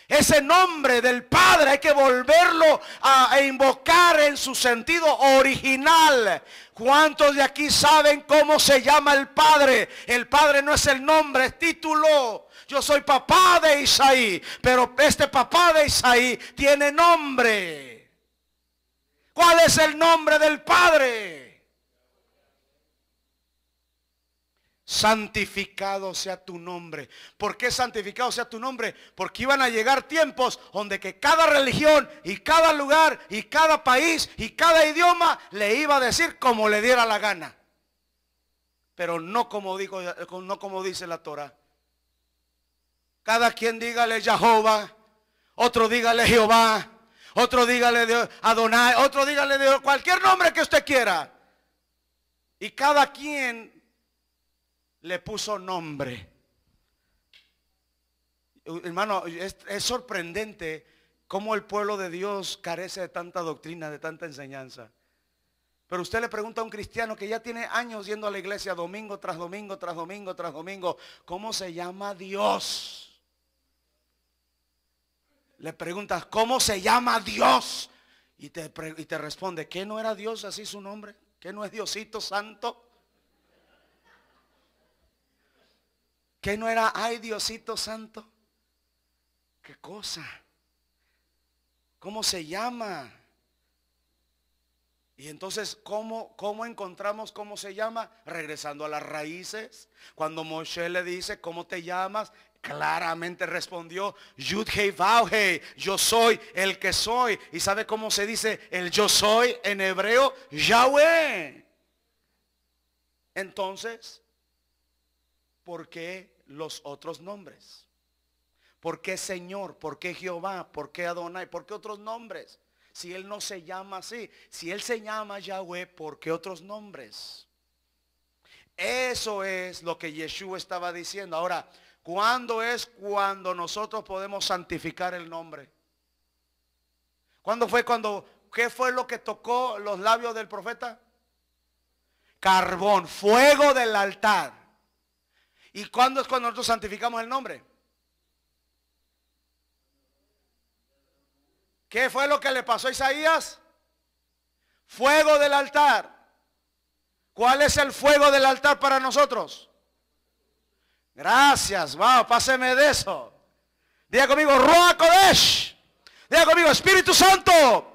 Ese nombre del Padre hay que volverlo a invocar en su sentido original. ¿Cuántos de aquí saben cómo se llama el Padre? El Padre no es el nombre, es título. Yo soy papá de Isaí, pero este papá de Isaí tiene nombre. ¿Cuál es el nombre del Padre? Santificado sea tu nombre. ¿Por qué santificado sea tu nombre? Porque iban a llegar tiempos donde que cada religión y cada lugar y cada país y cada idioma le iba a decir como le diera la gana, pero no como dice la Torah. Cada quien dígale Jehová, otro dígale Jehová, otro dígale de Adonai, otro dígale de cualquier nombre que usted quiera, y cada quien le puso nombre. Hermano, es sorprendente cómo el pueblo de Dios carece de tanta doctrina, de tanta enseñanza. Pero usted le pregunta a un cristiano que ya tiene años yendo a la iglesia domingo tras domingo, tras domingo, tras domingo, ¿cómo se llama Dios? Le preguntas, ¿cómo se llama Dios? Y te responde, ¿qué no era Dios así su nombre? ¿Qué no es Diosito Santo? ¿Qué no era, ay Diosito Santo? ¿Qué cosa? ¿Cómo se llama? Y entonces, ¿cómo encontramos cómo se llama? Regresando a las raíces. Cuando Moshe le dice, ¿cómo te llamas? Claramente respondió, Yud Hei Vav Hei, yo soy el que soy. ¿Y sabe cómo se dice el yo soy en hebreo? Yahweh. Entonces, ¿por qué los otros nombres? ¿Por qué Señor? ¿Por qué Jehová? ¿Por qué Adonai? ¿Por qué otros nombres? Si Él no se llama así. Si Él se llama Yahweh, ¿por qué otros nombres? Eso es lo que Yeshua estaba diciendo. Ahora, ¿cuándo es cuando nosotros podemos santificar el nombre? ¿Cuándo fue qué fue lo que tocó los labios del profeta? Carbón, fuego del altar. ¿Y cuándo es cuando nosotros santificamos el nombre? ¿Qué fue lo que le pasó a Isaías? Fuego del altar. ¿Cuál es el fuego del altar para nosotros? Gracias, wow, páseme de eso. Diga conmigo, Ruach Kodesh. Diga conmigo, Espíritu Santo.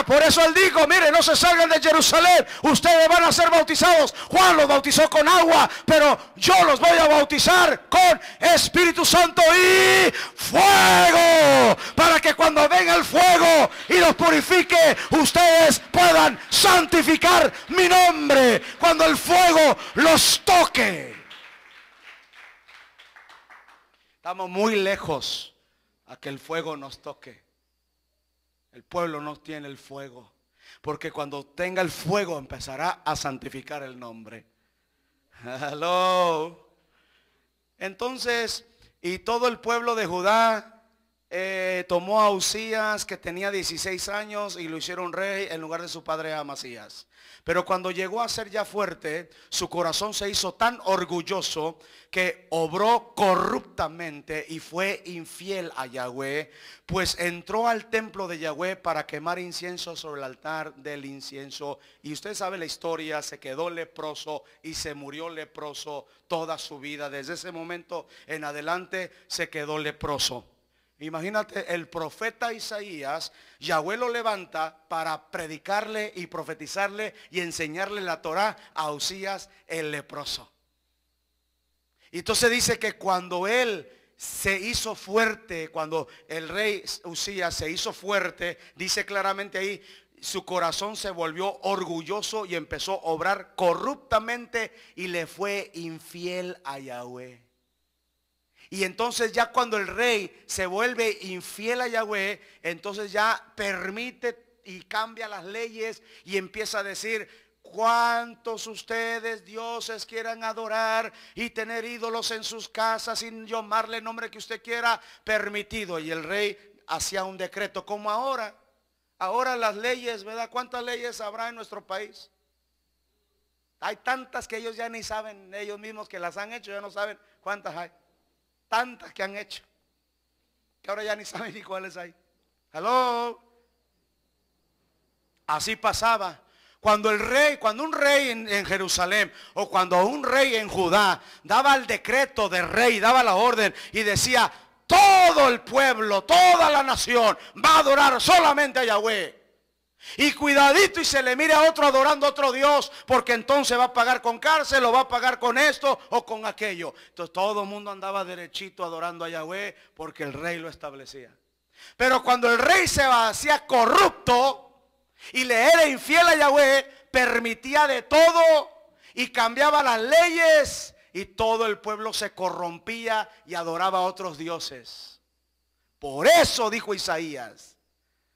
Por eso Él dijo, mire, no se salgan de Jerusalén, ustedes van a ser bautizados. Juan los bautizó con agua, pero yo los voy a bautizar con Espíritu Santo y fuego, para que cuando venga el fuego y los purifique, ustedes puedan santificar mi nombre cuando el fuego los toque. Estamos muy lejos a que el fuego nos toque. El pueblo no tiene el fuego, porque cuando tenga el fuego empezará a santificar el nombre. Hello. Entonces, y todo el pueblo de Judá tomó a Usías, que tenía 16 años, y lo hicieron rey en lugar de su padre Amasías. Pero cuando llegó a ser ya fuerte, su corazón se hizo tan orgulloso que obró corruptamente y fue infiel a Yahweh, pues entró al templo de Yahweh para quemar incienso sobre el altar del incienso. Y usted sabe la historia, se quedó leproso y se murió leproso toda su vida. Desde ese momento en adelante se quedó leproso. Imagínate, el profeta Isaías, Yahweh lo levanta para predicarle y profetizarle y enseñarle la Torah a Usías el leproso. Y entonces dice que cuando él se hizo fuerte, cuando el rey Usías se hizo fuerte, dice claramente ahí, su corazón se volvió orgulloso y empezó a obrar corruptamente y le fue infiel a Yahweh. Y entonces ya cuando el rey se vuelve infiel a Yahweh, entonces ya permite y cambia las leyes y empieza a decir: ¿cuántos ustedes dioses quieran adorar y tener ídolos en sus casas sin llamarle el nombre que usted quiera? Permitido. Y el rey hacía un decreto como ahora. Ahora las leyes, ¿verdad? ¿Cuántas leyes habrá en nuestro país? Hay tantas que ellos ya ni saben, ellos mismos que las han hecho, ya no saben cuántas hay. Tantas que han hecho, que ahora ya ni saben ni cuáles hay. Hello. Así pasaba. Cuando un rey en Jerusalén o cuando un rey en Judá daba el decreto de rey, daba la orden y decía: todo el pueblo, toda la nación va a adorar solamente a Yahweh. Y cuidadito y se le mire a otro adorando a otro Dios, porque entonces va a pagar con cárcel o va a pagar con esto o con aquello. Entonces todo el mundo andaba derechito adorando a Yahweh porque el rey lo establecía. Pero cuando el rey se hacía corrupto y le era infiel a Yahweh, permitía de todo y cambiaba las leyes y todo el pueblo se corrompía y adoraba a otros dioses. Por eso dijo Isaías: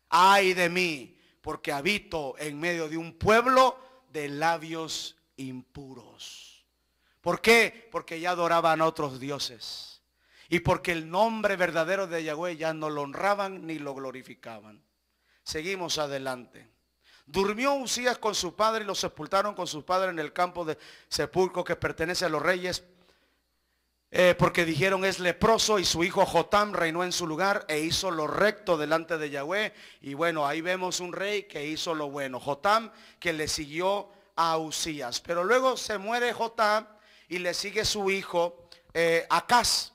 ay de mí, porque habito en medio de un pueblo de labios impuros. ¿Por qué? Porque ya adoraban a otros dioses. Y porque el nombre verdadero de Yahweh ya no lo honraban ni lo glorificaban. Seguimos adelante. Durmió Usías con su padre y lo sepultaron con su padre en el campo de sepulcro que pertenece a los reyes. Porque dijeron: es leproso. Y su hijo Jotam reinó en su lugar e hizo lo recto delante de Yahweh. Y bueno, ahí vemos un rey que hizo lo bueno. Jotam, que le siguió a Usías. Pero luego se muere Jotam y le sigue su hijo Acaz.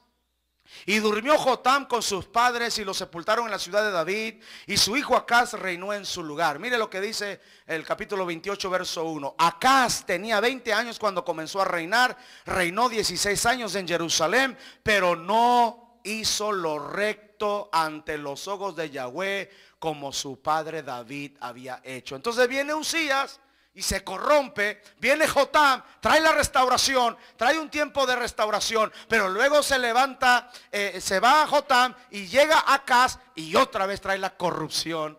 Y durmió Jotam con sus padres y lo sepultaron en la ciudad de David. Y su hijo Acaz reinó en su lugar. Mire lo que dice el capítulo 28, verso 1. Acaz tenía 20 años cuando comenzó a reinar. Reinó 16 años en Jerusalén, pero no hizo lo recto ante los ojos de Yahweh como su padre David había hecho. Entonces viene Usías y se corrompe. Viene Jotam, trae la restauración, trae un tiempo de restauración, pero luego se levanta, se va a Jotam y llega Acaz y otra vez trae la corrupción.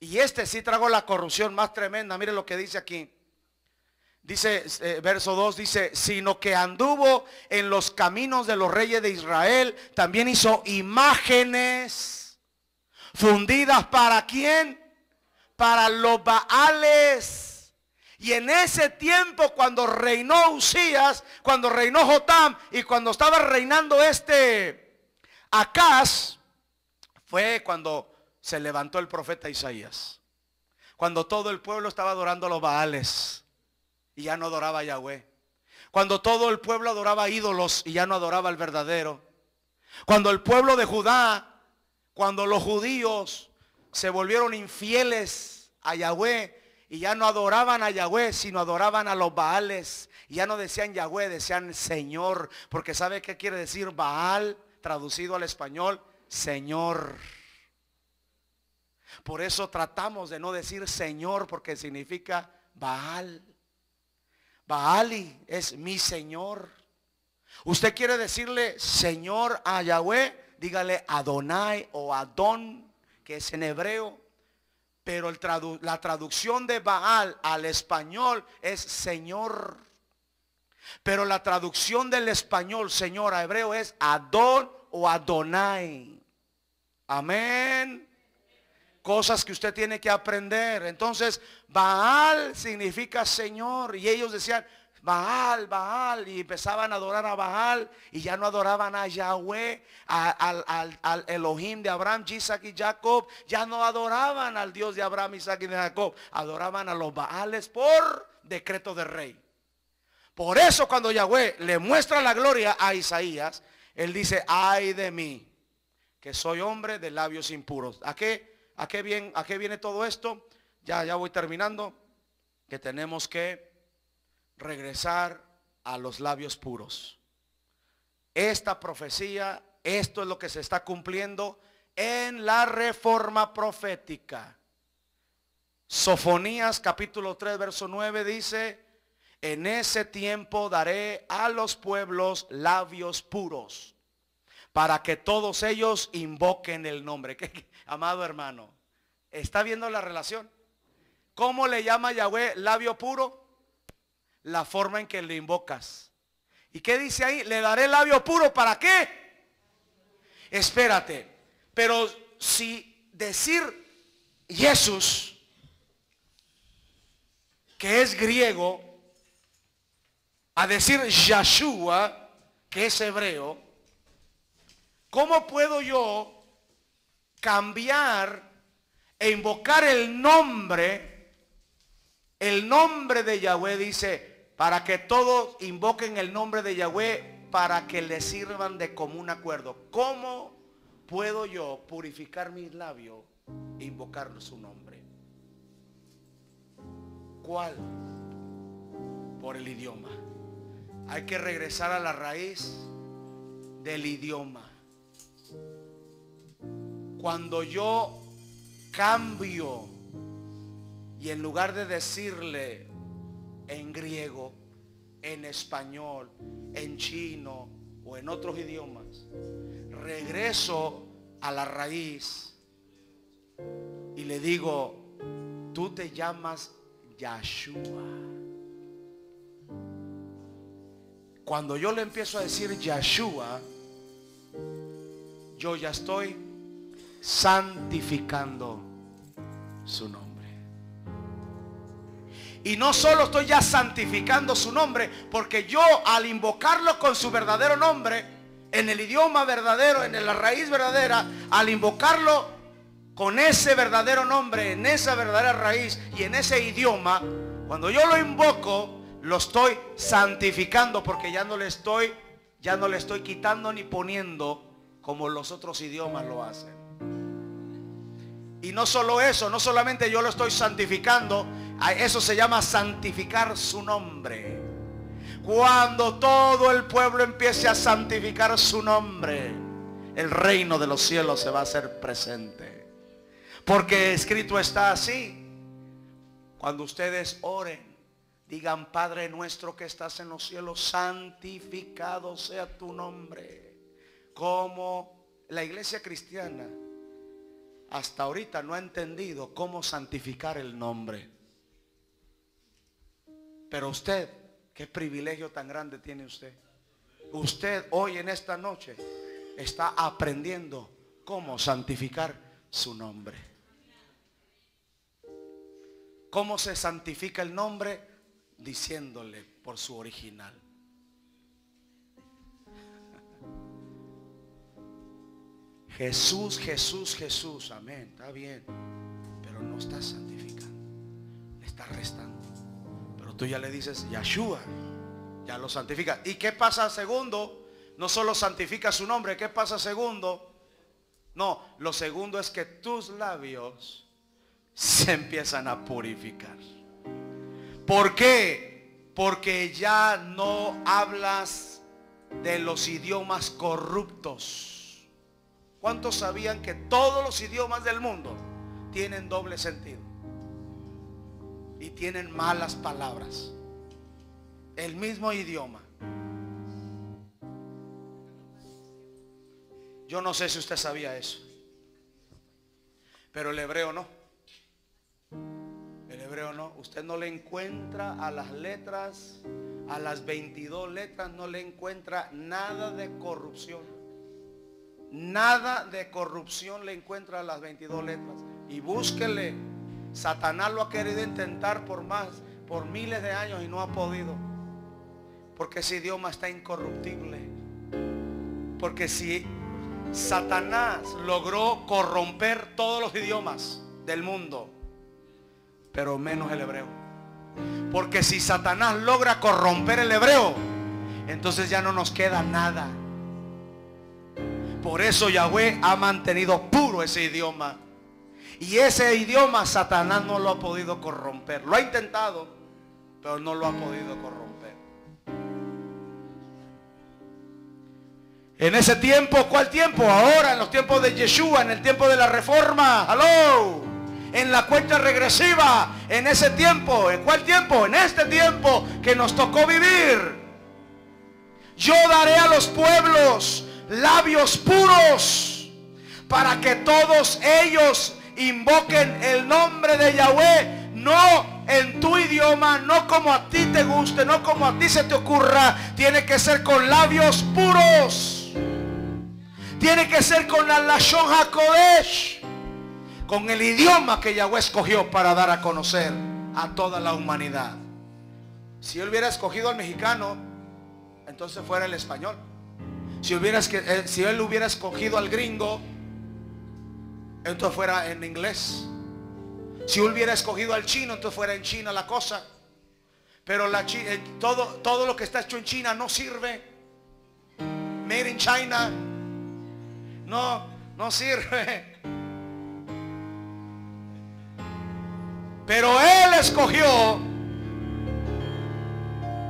Y este sí trajo la corrupción más tremenda. Mire lo que dice aquí. Dice, verso 2, dice: sino que anduvo en los caminos de los reyes de Israel, también hizo imágenes fundidas. ¿Para quién? Para los Baales. Y en ese tiempo, cuando reinó Usías, cuando reinó Jotam y cuando estaba reinando Acaz, fue cuando se levantó el profeta Isaías. Cuando todo el pueblo estaba adorando a los Baales y ya no adoraba a Yahweh. Cuando todo el pueblo adoraba ídolos y ya no adoraba al verdadero. Cuando el pueblo de Judá, cuando los judíos se volvieron infieles a Yahweh y ya no adoraban a Yahweh, sino adoraban a los Baales. Y ya no decían Yahweh, decían Señor. Porque ¿sabe qué quiere decir Baal? Traducido al español, Señor. Por eso tratamos de no decir Señor, porque significa Baal. Baali es mi Señor. Usted quiere decirle Señor a Yahweh, dígale Adonai o Adón, que es en hebreo. Pero la traducción de Baal al español es Señor. Pero la traducción del español Señor a hebreo es Adón o Adonai. Amén. Cosas que usted tiene que aprender. Entonces Baal significa Señor. Y ellos decían Baal, Baal. Y empezaban a adorar a Baal. Y ya no adoraban a Yahweh, al Elohim de Abraham, Isaac y Jacob. Ya no adoraban al Dios de Abraham, Isaac y de Jacob. Adoraban a los Baales por decreto de rey. Por eso cuando Yahweh le muestra la gloria a Isaías, él dice: ay de mí, que soy hombre de labios impuros. ¿A qué viene todo esto? Ya voy terminando. Que tenemos que regresar a los labios puros. Esta profecía, esto es lo que se está cumpliendo en la reforma profética. Sofonías capítulo 3 verso 9 dice: en ese tiempo daré a los pueblos labios puros, para que todos ellos invoquen el nombre. Amado hermano, ¿está viendo la relación? ¿Cómo le llama Yahweh labio puro? La forma en que le invocas. ¿Y qué dice ahí? Le daré labio puro, ¿para qué? Espérate, pero si decir Jesús, que es griego, a decir Yeshua, que es hebreo, ¿cómo puedo yo cambiar e invocar el nombre de Yahweh? Dice, para que todos invoquen el nombre de Yahweh, para que le sirvan de común acuerdo. ¿Cómo puedo yo purificar mis labios e invocar su nombre? ¿Cuál? Por el idioma. Hay que regresar a la raíz del idioma. Cuando yo cambio y en lugar de decirle en griego, en español, en chino o en otros idiomas, regreso a la raíz y le digo, tú te llamas Yeshua. Cuando yo le empiezo a decir Yeshua, yo ya estoy santificando su nombre. Y no solo estoy ya santificando su nombre, porque yo al invocarlo con su verdadero nombre, en el idioma verdadero, en la raíz verdadera, al invocarlo con ese verdadero nombre, en esa verdadera raíz y en ese idioma, cuando yo lo invoco, lo estoy santificando, porque ya no le estoy quitando ni poniendo como los otros idiomas lo hacen. Y no solo eso, no solamente yo lo estoy santificando, eso se llama santificar su nombre. Cuando todo el pueblo empiece a santificar su nombre, el reino de los cielos se va a hacer presente. Porque escrito está así: cuando ustedes oren, digan, Padre nuestro que estás en los cielos, santificado sea tu nombre. Como la iglesia cristiana hasta ahorita no ha entendido cómo santificar el nombre. Pero usted, qué privilegio tan grande tiene usted. Usted hoy en esta noche está aprendiendo cómo santificar su nombre. ¿Cómo se santifica el nombre? Diciéndole por su original. Jesús, Jesús, Jesús, amén, está bien, pero no está santificando, le está restando. Pero tú ya le dices Yeshua, ya lo santifica. ¿Y qué pasa segundo? No solo santifica su nombre, ¿qué pasa segundo? No, lo segundo es que tus labios se empiezan a purificar. ¿Por qué? Porque ya no hablas de los idiomas corruptos. ¿Cuántos sabían que todos los idiomas del mundo tienen doble sentido? Y tienen malas palabras. El mismo idioma. Yo no sé si usted sabía eso. Pero el hebreo no. El hebreo no. Usted no le encuentra a las letras, a las 22 letras, no le encuentra nada de corrupción. Nada de corrupción le encuentra a las 22 letras. Y búsquele. Satanás lo ha querido intentar por miles de años y no ha podido. Porque ese idioma está incorruptible. Porque si Satanás logró corromper todos los idiomas del mundo, pero menos el hebreo. Porque si Satanás logra corromper el hebreo, entonces ya no nos queda nada. Por eso Yahweh ha mantenido puro ese idioma. Y ese idioma Satanás no lo ha podido corromper. Lo ha intentado, pero no lo ha podido corromper. En ese tiempo, ¿cuál tiempo? Ahora, en los tiempos de Yeshua, en el tiempo de la reforma. ¡Aló! en la cuenta regresiva, en ese tiempo. ¿En cuál tiempo? En este tiempo que nos tocó vivir. Yo daré a los pueblos labios puros para que todos ellos invoquen el nombre de Yahweh, no en tu idioma, no como a ti te guste, no como a ti se te ocurra. Tiene que ser con labios puros. Tiene que ser con la Lashon HaKodesh, con el idioma que Yahweh escogió para dar a conocer a toda la humanidad. Si él hubiera escogido al mexicano, entonces fuera el español. Si él hubiera escogido al gringo, entonces fuera en inglés. Si él hubiera escogido al chino, entonces fuera en China la cosa. Pero todo lo que está hecho en China no sirve. Made in China no sirve. Pero él escogió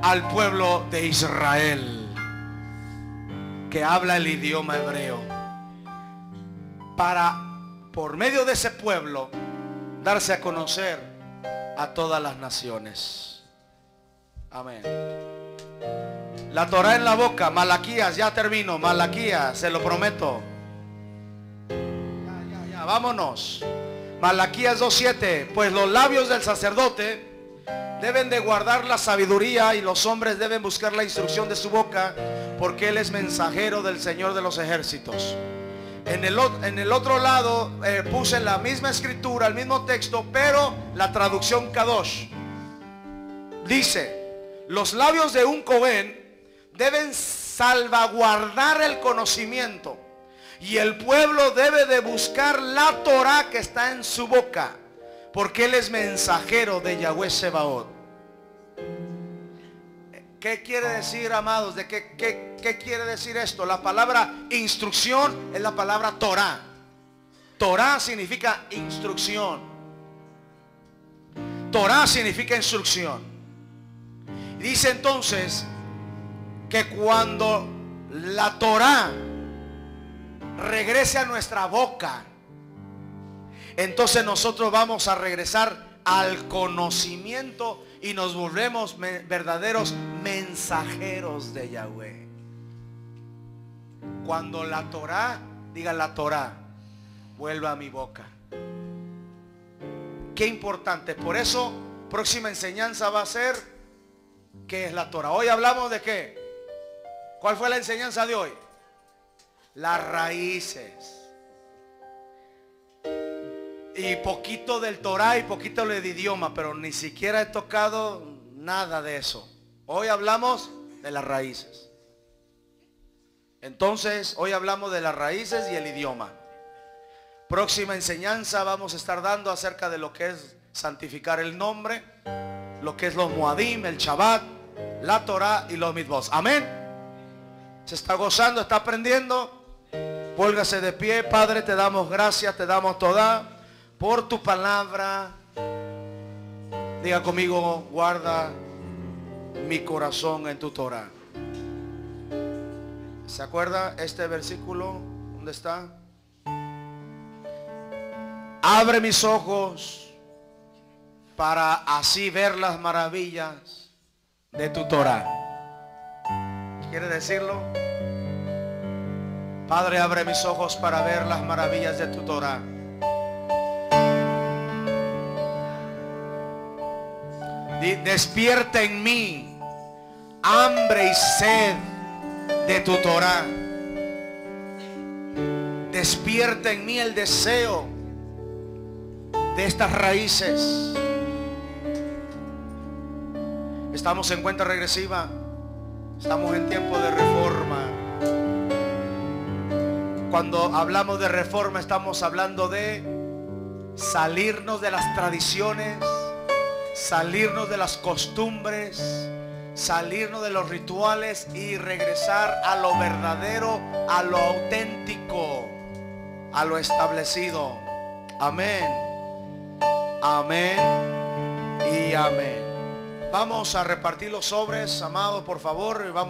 al pueblo de Israel, que habla el idioma hebreo, para, por medio de ese pueblo, darse a conocer a todas las naciones. Amén. La Torah en la boca. Malaquías, ya termino. Malaquías, se lo prometo. Ya, vámonos. Malaquías 2:7. Pues los labios del sacerdote deben de guardar la sabiduría, y los hombres deben buscar la instrucción de su boca, porque él es mensajero del Señor de los ejércitos. En el otro lado puse la misma escritura, el mismo texto, pero la traducción Kadosh dice: los labios de un Cohen deben salvaguardar el conocimiento, y el pueblo debe de buscar la Torah que está en su boca, porque él es mensajero de Yahweh Sebaot. ¿Qué quiere decir, amados? ¿Qué quiere decir esto? La palabra instrucción es la palabra Torah. Torah significa instrucción. Torah significa instrucción. Dice entonces que cuando la Torah regrese a nuestra boca, entonces nosotros vamos a regresar al conocimiento y nos volvemos verdaderos mensajeros de Yahweh. Cuando la Torah, diga la Torah, vuelva a mi boca. Qué importante. Por eso, próxima enseñanza va a ser ¿qué es la Torah? Hoy hablamos de qué. ¿Cuál fue la enseñanza de hoy? Las raíces. Y poquito del Torah y poquito del idioma, pero ni siquiera he tocado nada de eso. Hoy hablamos de las raíces. Entonces, hoy hablamos de las raíces y el idioma. Próxima enseñanza vamos a estar dando acerca de lo que es santificar el nombre, lo que es los Moadim, el Shabbat, la Torah y los Mitzvot. Amén. ¿Se está gozando? ¿Está aprendiendo? Póngase de pie. Padre, te damos gracias, te damos toda por tu palabra. Diga conmigo: guarda mi corazón en tu Torah. ¿Se acuerda este versículo? ¿Dónde está? Abre mis ojos para así ver las maravillas de tu Torah. ¿Quiere decirlo? Padre, abre mis ojos para ver las maravillas de tu Torah. Despierta en mí hambre y sed de tu Torah. Despierta en mí el deseo de estas raíces. Estamos en cuenta regresiva. Estamos en tiempo de reforma. Cuando hablamos de reforma, estamos hablando de salirnos de las tradiciones, salirnos de las costumbres, salirnos de los rituales y regresar a lo verdadero, a lo auténtico, a lo establecido. Amén. Amén y amén. Vamos a repartir los sobres, amados, por favor. Vamos